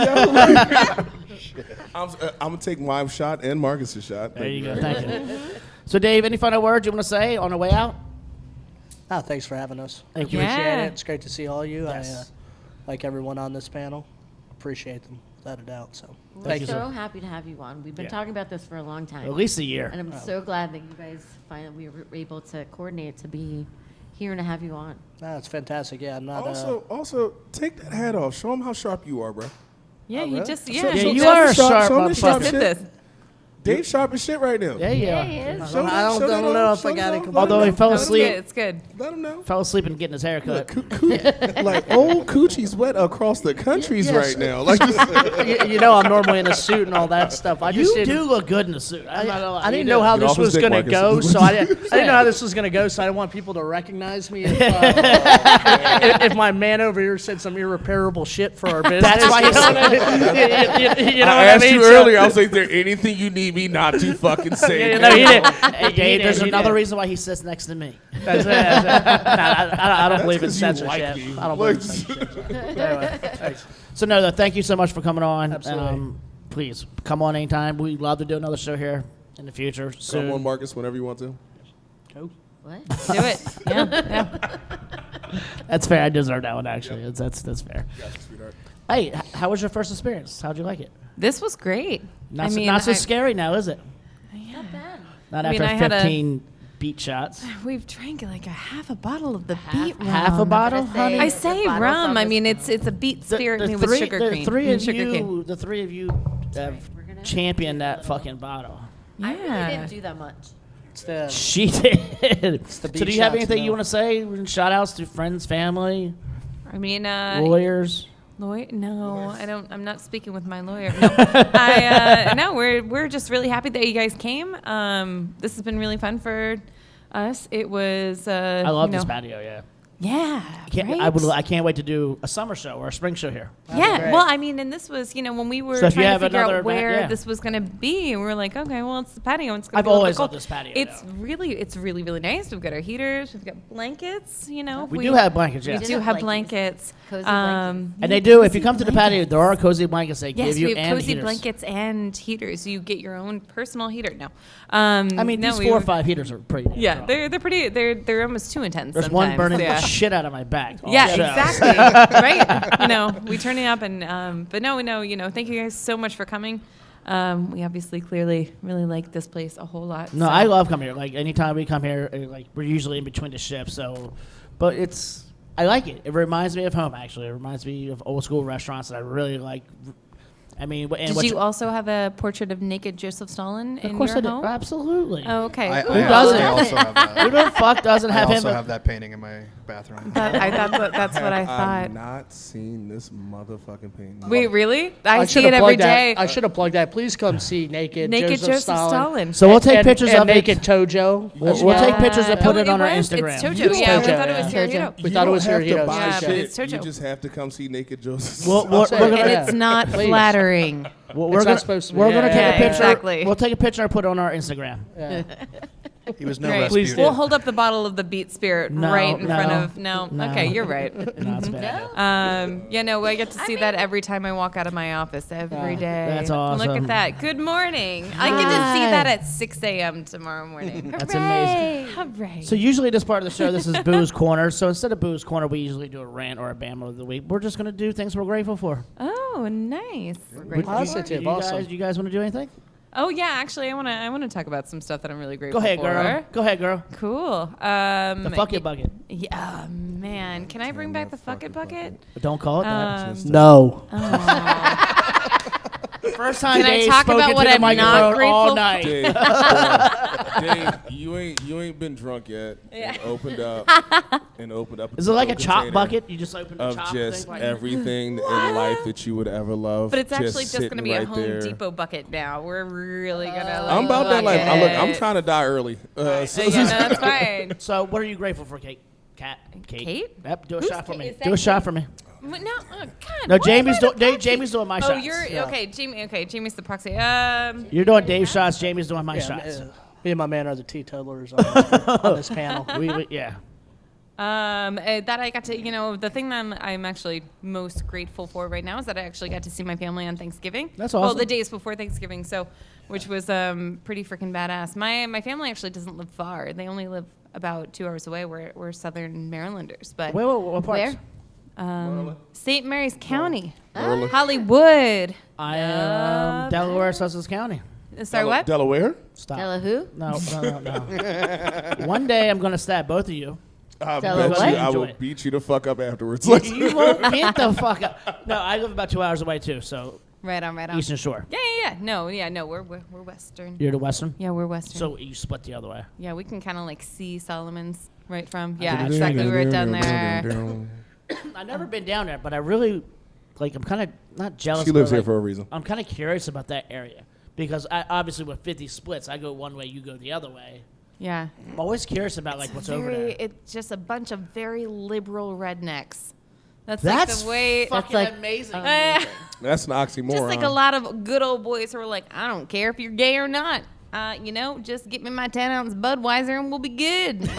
I'm gonna take my shot and Marcus's shot. There you go. Thank you. So, Dave, any final words you want to say on the way out? Oh, thanks for having us. Thank you. Appreciate Yeah. it. It's great to see all you. Yes. I like everyone on this panel. Appreciate them, without a doubt. So, We're thank you. so happy to have you on. We've been Yeah. talking about this for a long time. At least a year. And I'm so glad that you guys finally were able to coordinate to be here and to have you on. It's fantastic. Yeah, I'm not. Also, take that hat off. Show them how sharp you are, bro. Yeah, Oh, you really? just So- yeah. Yeah, he you just- are a sharp show 'em the motherfucker. sharp just did shit. this. Dave's sharp as shit right now. Yeah, yeah. he is. Show I that- don't, show that know off, if I show got that it off. completely. Although he fell That was asleep, good. It's good. Let him know. fell asleep and getting his hair cut. Like old coochie's wet across the countries Yes. right now. Like you know, I'm normally in a suit and all that stuff. I just You didn't. do look good in a suit. I'm not gonna lie. I didn't You know do. how Get this off his was dick, going to Marcus. go, so I didn't know how this was going to go, so I didn't want people to recognize me if my man over here said some irreparable shit for our business. That's why you he's know what I mean? You know I what asked I mean? you So- earlier, I was like, is there anything you need me not to fucking say? Yeah, no, he did. Hey, Dave, there's He another did. reason why he sits next to me. That's it. I don't believe in 'cause you like censorship. me. I don't believe in censorship. Anyway, thanks. So, no, thank you so much for coming on. Absolutely. Please come on anytime. We'd love to do another show here in the future. Come Soon. on, Marcus, whenever you want to. What? Do it. Yeah. That's fair. I deserve that one, actually. That's fair. Gotcha, sweetheart. Hey, how was your first experience? How'd you like it? This was great. Not, not so scary now, is it? Not bad. Not I mean, after I had a- 15 beat shots. We've drank like a half a bottle of the beet rum. Half a bottle, I'm gonna honey? I the say bottle's rum. on I this mean, one. it's a beet spirit made with sugar cream. The three of sugar you, cane. the three of you have We're gonna- championed that fucking bottle. I really Yeah. didn't do that much. It's the, She did. the So beat do you have shots, anything you no. want to say? Shout outs to friends, family, I mean, lawyers. lawyer? No, I don't. I'm not speaking with my lawyer. No, no. We're just really happy that you guys came. This has been really fun for us. It was. I love you know, this patio. Yeah. Yeah. I can't wait to do a summer show or a spring show here. Yeah, great. well, I mean, and this was, when we were So if you trying have to figure another out where event, yeah. this was going to be, we were like, okay, well, it's the patio. It's gonna I've be a little always bit cold. loved this patio, It's though. really, really nice. We've got our heaters. We've got blankets. We do have blankets, We yeah. do have blankets. Cozy blankets. And they do. If you come to the patio, there are cozy blankets they Yes, give you we have and cozy heaters. blankets and heaters. You get your own personal heater. No, I mean, no, these we 4 or were- 5 heaters are pretty. damn Yeah, strong. they're pretty. They're almost too intense. There's one sometimes, burning yeah. the shit out of my back. all Yeah, show. exactly. Right. We turn it up, and but no, thank you guys so much for coming. We obviously, clearly, really like this place a whole lot. No, so. I love coming here. Like anytime we come here, like we're usually in between the shifts. So, but I like it. It reminds me of home. Actually, it reminds me of old school restaurants that I really like. I mean, and Did what you also have a portrait of naked Joseph Stalin in Of course your I did. home? Absolutely. Oh, okay. I, cool. I, doesn't? I also have that. Who the fuck doesn't I have him? also have that painting in my bathroom. I thought that's what I I've thought. not seen this motherfucking painting. Wait, really? I see should've it every plugged that. day. I should have plugged that. Please come see naked Naked Stalin. So we'll take pictures and of naked it. Tojo. We'll take pictures and put it on our was? Instagram. It's Tojo. Yeah, we Tojo, thought it was yeah. Hirohito. We thought it was You don't have to Hirohito's. buy Yeah, but shit. it's Tojo. You just have to come see naked Joseph. We're saying, gonna, And Yeah. it's not Please. flattering. we're It's not gonna, supposed to be. we're gonna take a Yeah, picture. exactly. We'll take a picture and put it on our Instagram. Yeah. He was no Great. Rasputin. We'll hold up the bottle of the Beat Spirit No, right in front no, of. No. no. Okay, you're right. No, it's bad. Yeah, no, I get to see that every time I walk out of my office every day. That's Look awesome. at that. Good morning. I get to see that at 6 a.m. tomorrow morning. That's amazing. Hooray. So usually this part of the show, this is Booze Corner. So instead of Booze Corner, we usually do a rant or a bammer of the week. We're just gonna do things we're grateful for. Oh, nice. Positive, awesome. You guys want to do anything? Oh yeah, actually, I wanna talk about some stuff that I'm really grateful Go ahead, for. girl. Go ahead, girl. Cool. The fuck it bucket. Yeah, man. Can I bring back the fuck it bucket? Don't call it that. No. First time Can I Dave talk spoke about into what the I'm not microphone grateful all for? night. Dave, you ain't been drunk yet. And opened up. Is it like a chop container bucket? You just open the of chop just thing? Like, everything in life that you would ever love? But it's actually just sitting going to be a right Home there. Depot bucket now. We're really going to. I'm about that life. I'm to. trying to die early. So Yeah, no, that's fine. So what are you grateful for, Kate? Kate? Yep, do a Who's shot for Kate? me. Is that Do a shot Kate? for me. No, God. No, why Jamie's am I the proxy? Jamie's doing my Oh, shots. you're okay, Jamie. Okay, Jamie's the proxy. You're doing Dave's shots. Jamie's doing my Yeah, shots. me and my man are the teetotalers on this panel. Yeah. That I got to, the thing that I'm actually most grateful for right now is that I actually got to see my family on Thanksgiving. That's Well, awesome. the days before Thanksgiving, which was pretty freaking badass. My family actually doesn't live far. They only live about 2 hours away. We're Southern Marylanders, but Wait, what parts? where? St. Mary's County, Maryland. Hollywood. I am Delaware, Sussex County. Sorry, what? Delaware? Stop. Tell who? No. One day I'm gonna stab both of you. I Tell bet her you what? I will Enjoy it. beat you the fuck up afterwards. You won't get the fuck up. No, I live about 2 hours away too, so Right on. Eastern Shore. Yeah. No, we're Western. You're the Western. Yeah, we're Western. So you split the other way. Yeah, we can kind of like see Solomon's right from. Yeah, exactly. We're down there. I've never been down there, but I really, I'm kind of not jealous. She lives but, here for a reason. I'm kind of curious about that area because obviously with 50 splits, I go one way, you go the other way. Yeah. I'm always curious about what's over there. It's just a bunch of very liberal rednecks. That's That's like the way. fucking like- amazing. That's an oxymoron. Just like a lot of good old boys who are like, I don't care if you're gay or not. Just get me my 10-ounce Budweiser and we'll be good.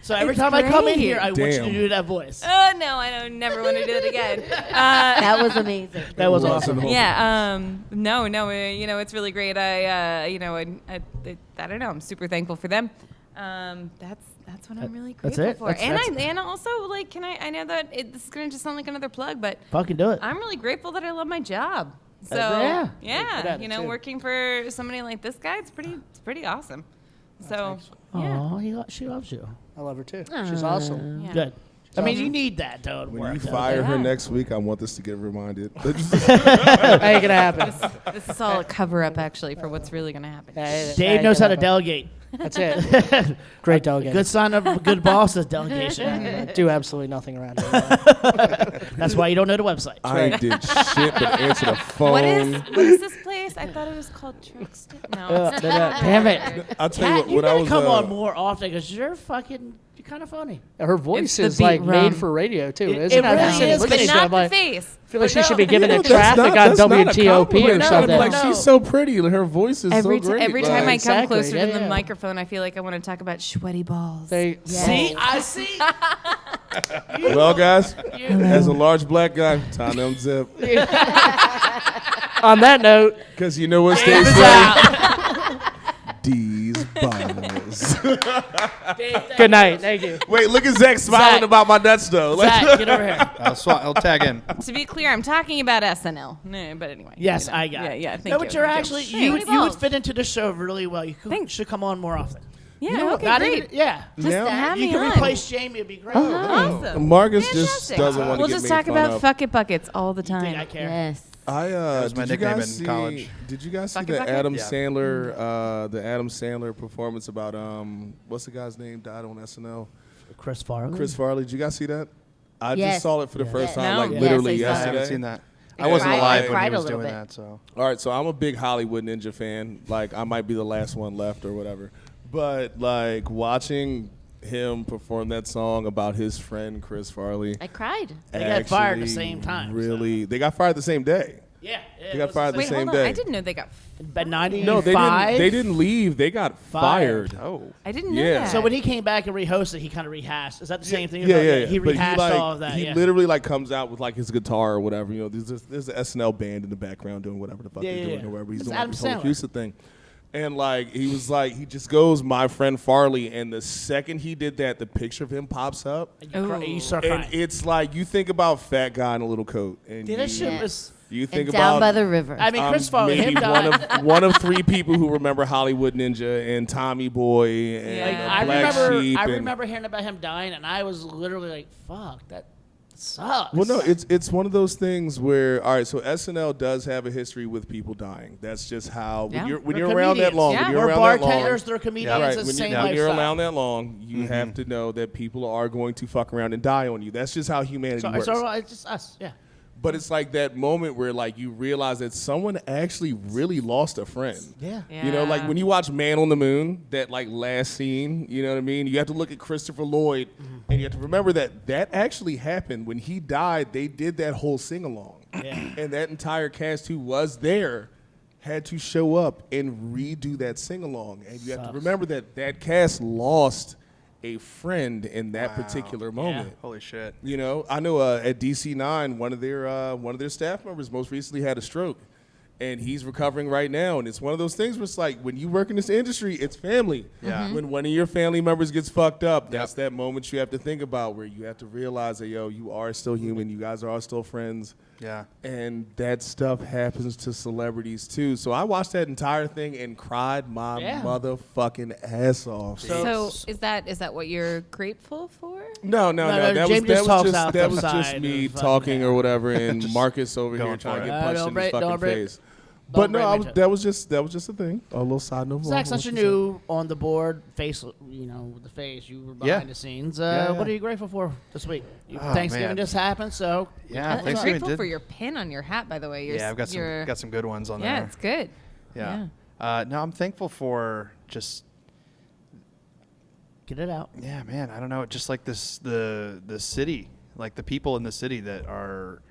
So every It's time I come in great. here, I want you to Damn. do that voice. No, I don't never want to do it again. That was amazing. That was awesome. Yeah. No. It's really great. I don't know. I'm super thankful for them. That's what I'm really That's grateful it? for. That's- And also I know that this is gonna just sound like another plug, but Fucking do it. I'm really grateful that I love my job. So yeah. Good attitude. working for somebody like this guy, it's pretty awesome. So yeah. Oh, she loves you. I love her too. She's awesome. Yeah. Good. I mean, you need that, though. to When work, you though. fire her Yeah. next week, I want this to get reminded. Ain't gonna happen. This is all a cover up actually for what's really gonna happen. Dave knows how to delegate. That's it. Great delegate. Good sign of a good boss is delegation. Do absolutely nothing around here. That's why you don't know the website. I did shit but answer the phone. What is this place? I thought it was called Truxton. No, it's not. Damn it. I'll tell you Kat, what, you when I gotta was come on more often because you're kind of funny. Her It's voice the is beat like rum. made for radio too, It isn't really it? is, but Listening to not I'm the like, face. I feel like she should be given a That's traffic on not a WTOP or compliment. something. Like, No. she's so pretty. Her voice is Every so great. every time I come Exactly, closer yeah, to the yeah. microphone, I feel like I want to talk about sweaty balls. They, See? I see. Well, guys, as a large black guy, time to unzip. on that note, Because you know what stays funny? These balls. good night. Thank you. Wait, look at Zach smiling Zach. about my nuts, though. Like, Zach, get over here. I'll tag in. To be clear, I'm talking about SNL. No, but anyway. Yes, you know. I got it. Yeah, thank no, you. but you're thank actually, you. you would fit into the show really well. You should come on more often. Yeah, You know what? okay, Not great. even, yeah. Just Now- to have You me can on. replace Jamie. It'd be great. Awesome. Marcus just Fantastic. doesn't want to We'll get just made talk fun about of. fuck it buckets all the You think I time. care? Yes. That was my did you nickname guys in college. Did you guys see Bucket the Bucket? Adam Yeah. Sandler performance about what's the guy's name died on SNL? Chris Farley. Chris Farley. Did you guys see that? I Yes. just saw it for the first time, No. like Yes, literally I saw it. I yesterday. haven't seen that. I Yeah. wasn't I alive when cried he a was little doing bit. that, so. All right, so I'm a big Hollywood Ninja fan. Like, I might be the last one left or whatever. But, like, watching him perform that song about his friend Chris Farley. I cried. They got fired at the actually same time. Really, they got fired the same day. Yeah. They got fired the Wait, same hold on. day. I didn't know they got. But 95. No, they didn't leave. They got fired. Oh. I didn't know Yeah. that. So when he came back and rehosted, he kind of rehashed. Is that the same thing? Yeah. He But rehashed like, all of that. He yeah. literally like comes out with like his guitar or whatever. You know, there's an SNL band in the background doing whatever the fuck Yeah, they're yeah, doing yeah. or whatever. He's It's doing Adam like this whole Sandler. Houston thing. And like he was like he just goes, my friend Farley, and the second he did that, the picture of him pops up, You start and crying. it's like you think about fat guy in a little coat, and Dude, that you, shit Yeah. was. you think And about down by the river. I mean, Chris Farley, maybe him dying. one of three people who remember Hollywood Ninja and Tommy Boy and Yeah. I Black remember. Sheep. I and- remember hearing about him dying, and I was literally like, "Fuck, that sucks." Well, no, it's one of those things where all right, so SNL does have a history with people dying. That's just how when Yeah. you're They're around that comedians. long, Yeah. when you're We're around that long, bartenders. They're comedians. right, It's the when same you're lifestyle. around that long, you have to know that people are going to fuck around and die on you. That's just how humanity So, works. it's just us. Yeah. But it's like that moment where like you realize that someone actually really lost a friend. Yeah. You know, like when you watch Man on the Moon, that like last scene, you know what I mean? You have to look at Christopher Lloyd and you have to remember that that actually happened. When he died, they did that whole sing-along. Yeah. And that entire cast who was there had to show up and redo that sing-along. And you have to Sucks. remember that that cast lost a friend in that particular moment. Holy shit. You know, I know at DC9, one of their staff members most recently had a stroke, and he's recovering right now. And it's one of those things where it's like when you work in this industry, it's family. Yeah. Mhm. When one of your family members gets fucked up, that's that moment you have to think about where you have to realize that you are still human. You guys are all still friends. Yeah. And that stuff happens to celebrities too. So I watched that entire thing and cried my motherfucking ass off. So is that what you're grateful for? No. That James just talks out that the was just side me of talking fucking or whatever, and Marcus over here going trying for to it. get punched Don't in break- his fucking don't break- face. don't But no, break my that was just a thing. A little side note. Zach, since you're new on the board, face, with the face, you were behind Yeah. the scenes. Yeah. What are you grateful for this week? Oh, Thanksgiving man. just happened, so Yeah, I'm Thanksgiving grateful did. for your pin on your hat, by the way. Yeah, I've got some good ones on there. Yeah, it's good. Yeah. No, I'm thankful for just get it out. yeah, man. I don't know, just like the city, like the people in the city that are,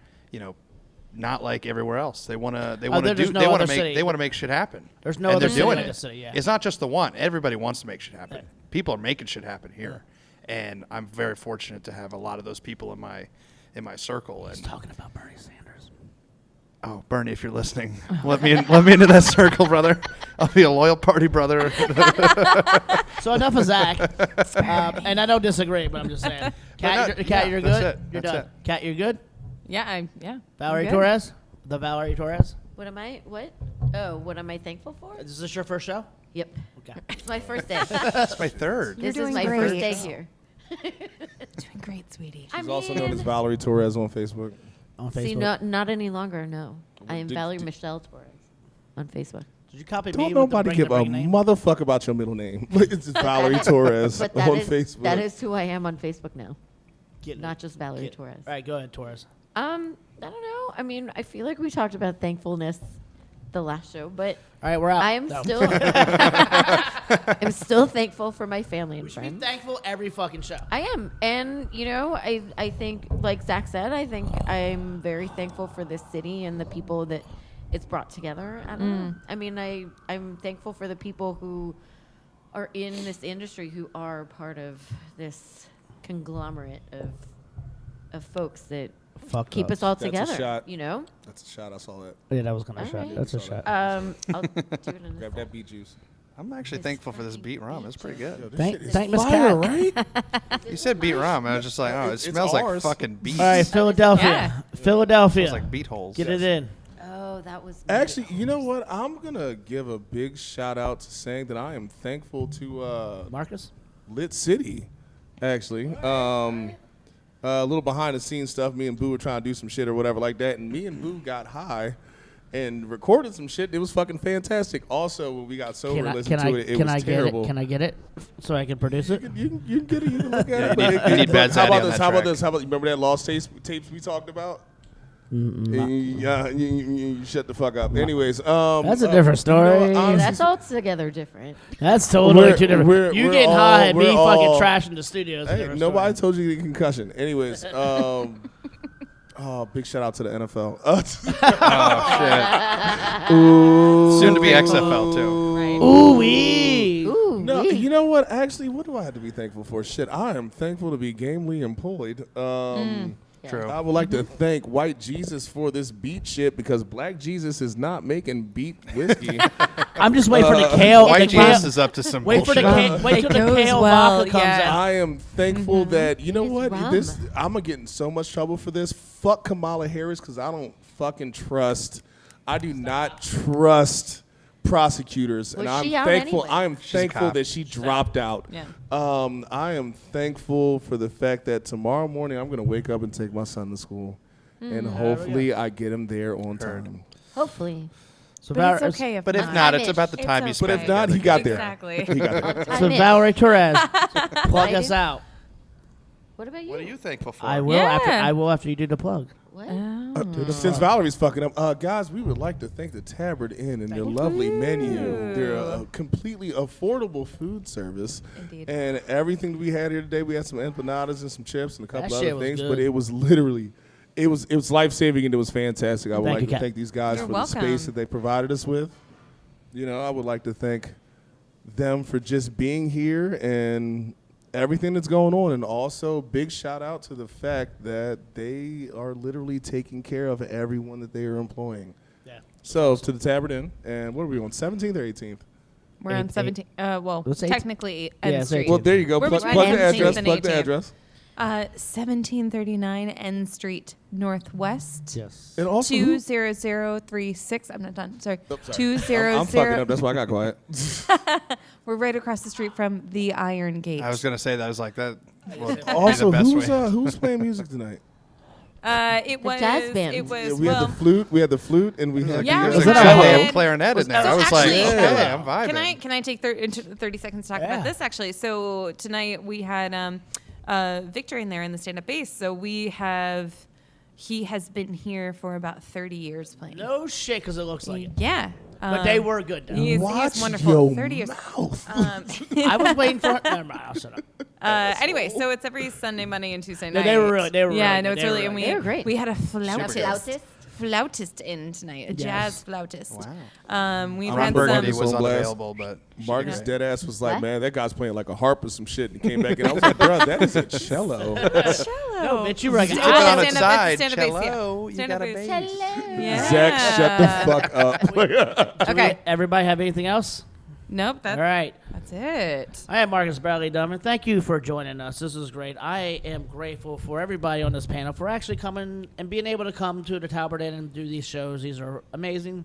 not like everywhere else. They want to there's no other city. they want to make shit happen. There's no and other they're city doing like it. the city, yeah. It's not just the one. Everybody wants to make shit happen. Yeah. People are making shit happen here, and I'm very fortunate to have a lot of those people in my circle. And Talking about Bernie Sanders. oh, Bernie, if you're listening, let me into that circle, brother. I'll be a loyal party brother. So enough of Zach. And I don't disagree, but I'm just saying. Kat, yeah, you're that's good. it. You're That's done. it. Kat, you're good. Yeah, Valerie good. Torres. The Valerie Torres. What am I? What? Oh, what am I thankful for? Is this your first show? Yep. Okay. It's my first day. That's my third. This is doing my great. first day here. Doing great, sweetie. I She's also known mean, as Valerie Torres on Facebook. On Facebook. see, not any longer. No, I am Did- Valerie did- Michelle Torres on Facebook. Did you copy me? Don't with the nobody bring give the a bring name? motherfucker about your middle name. It's just Valerie Torres But on Facebook. that is who I am on Facebook now. Getting Not it. just Valerie Get- Torres. All right, go ahead, Torres. I don't know. I mean, I feel like we talked about thankfulness the last show, but All right, we're out. I am No. still I'm still thankful for my family and We should be friends. thankful every fucking show. I am. And, I think, like Zach said, I think I'm very thankful for this city and the people that it's brought together. I don't know. I mean, I'm thankful for the people who are in this industry who are part of this conglomerate of folks that Fuck keep ups. us all That's a together. shot. That's a shot. I saw that. Yeah, that was kind of a shot. Alright. That's a shot. I'll do it in a Grab sec. that beet juice. I'm actually thankful for this beet rum. It's pretty good. Thank Miss Fire, Cat. right? You said beet rum. I was just like, oh, it It's smells like ours. fucking beets. All right, Philadelphia. Yeah. Philadelphia. Smells like beet holes. Get it in. Oh, that was Actually, you know what? I'm gonna give a big shout out to saying that I am thankful to Marcus? Lit City. Actually, a little behind the scenes stuff. Me and Boo were trying to do some shit or whatever like that, and me and Boo got high and recorded some shit. It was fucking fantastic. Also, when we got sober and listened to it, it was terrible. Can I get it so I can produce it? You can get it. You can look at it. You need Bad Zaddy on that How about track. this? How about you remember that lost tapes we talked about? Yeah, you shut the fuck up. Anyways, That's a different story. You know, honestly, That's altogether different. That's totally We're- too different. we're- You we're getting all- high and me we're fucking all- trashing the studio. is a Hey, different nobody story. told you to get concussion. Anyways, big shout out to the NFL. Oh, shit. Soon to be XFL, too. Right. Ooh-wee. Ooh, No, wee. you know what? Actually, what do I have to be thankful for? Shit, I am thankful to be gamely employed. True. I would like to thank White Jesus for this beat shit because Black Jesus is not making beat whiskey. I'm just waiting for the kale. White the kale- Jesus is up to some Wait for the bullshit. wait till It the goes kale well, vodka comes yeah. out. I am thankful that you know It's what rum. this. I'm gonna get in so much trouble for this. Fuck Kamala Harris because I don't fucking trust. I do not trust prosecutors, and Was I'm she out thankful. anyway? I am a thankful cop. that she dropped out. Yeah. I am thankful for the fact that tomorrow morning I'm gonna wake up and take my son to school, and hopefully I get him there on time. Hopefully. So, But it's okay if But if not. not, it's about the It's time you okay. spend But if not, he together. got there. Exactly. He got there. so Valerie Torres, plug us out. What about you? What are you thankful for? I will Yeah. after you do the plug. What? Since Valerie's fucking up, guys, we would like to thank the Tabard Inn and their lovely menu. They're a completely affordable food service. Indeed. And everything that we had here today, we had some empanadas and some chips and a couple That shit other was things, good. but it was literally, it was life-saving and it was fantastic. I would Thank like you, to Kat. thank these guys You're for welcome. the space that they provided us with. You know, I would like to thank them for just being here and everything that's going on, and also big shout out to the fact that they are literally taking care of everyone that they are employing. Yeah. So to the Tabard Inn, and what are we on, 17th or 18th? We're on Eight- 17. Well, Let's say- technically Yeah, N it's Street. 18th. Well, there you go. We're Plug between the address. 18th and Plug the 18th. address. 1739 N Street Northwest. Yes. And also, 20036. I'm not done. Sorry. Oh, sorry. 200. I'm fucking up. That's why I got quiet. We're right across the street from the Iron Gate. I was going to say that. I was like, that will be Also, the best way. who's playing music tonight? It was jazz band. It was Yeah, we had the flute. We had the flute, and we had Yeah, There's we a Was it cello a- and clarinet in there. So I was actually- like, okay, I'm vibing. Can I take 30 seconds to talk Yeah. about this actually? So tonight we had Victor in there in the stand-up bass. So he has been here for about 30 years playing. No shit, because it looks like it. Yeah. But they were good, though. He's Watch wonderful. your 30 years. mouth. I was waiting for. Never mind. I'll shut up. Anyway, so it's every Sunday, Monday, and Tuesday No, night. they were really- they were Yeah, really no, good. it's They were really. And really we They were great. we had a A flautist. flautist? In tonight, a Yes. jazz flautist. Wow. We've I'm had Burgundy some. was Soul Blast. unavailable, but Marcus Deadass was like, What? man, that guy's playing like a harp or some shit, and he came back in. I was like, bro, that is a cello. No, bitch, you were like, It's took ah, on its stand-up- side. it's stand-up bass, yeah. Cello, you Stand-up got a bass. bass. Hello. Yeah. Zach, shut the fuck up. Okay. Everybody have anything else? Nope. All right. That's it. I am Marcus Bradley Dunman. Thank you for joining us. This is great. I am grateful for everybody on this panel for actually coming and being able to come to the Tabard Inn and do these shows. These are amazing.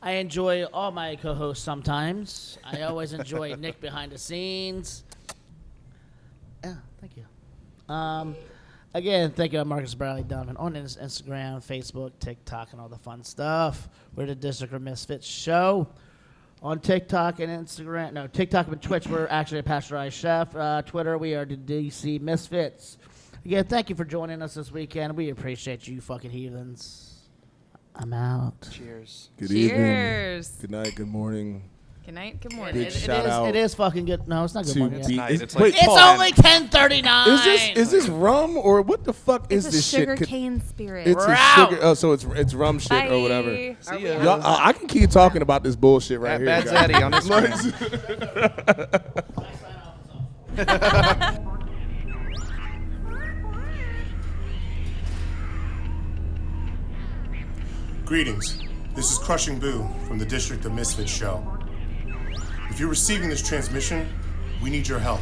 I enjoy all my co-hosts sometimes. I always enjoy Nick behind the scenes. Yeah, thank you. Again, thank you, I'm Marcus Bradley Dunman on Instagram, Facebook, TikTok, and all the fun stuff. We're the District of Misfits show. On TikTok and Instagram, no, TikTok and Twitch, we're actually a Pasteurized Chef. Twitter, we are the DC Misfits. Again, thank you for joining us this weekend. We appreciate you fucking heathens. I'm out. Cheers. Good evening. Cheers. Good night. Good morning. Good night. Good morning. Big It shout is, out it is fucking good. No, it's not good to morning. the- yet. night. It's wait, like- It's only 10:39. is this rum or what the fuck is It's a this sugar shit? cane spirit. It's We're a out. sugar. Oh, so it's rum shit Bye. or whatever. See ya. Y'all, I can keep talking about this bullshit right here. Bad guys. Zaddy on the screen. Greetings. This is Crushing Boo from the District of Misfits show. If you're receiving this transmission, we need your help.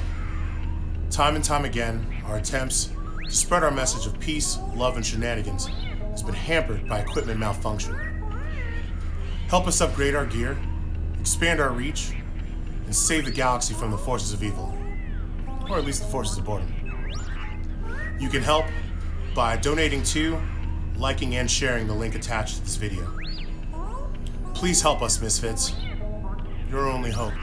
Time and time again, our attempts to spread our message of peace, love, and shenanigans has been hampered by equipment malfunction. Help us upgrade our gear, expand our reach, and save the galaxy from the forces of evil. Or at least the forces of boredom. You can help by donating to, liking, and sharing the link attached to this video. Please help us, Misfits. Your only hope.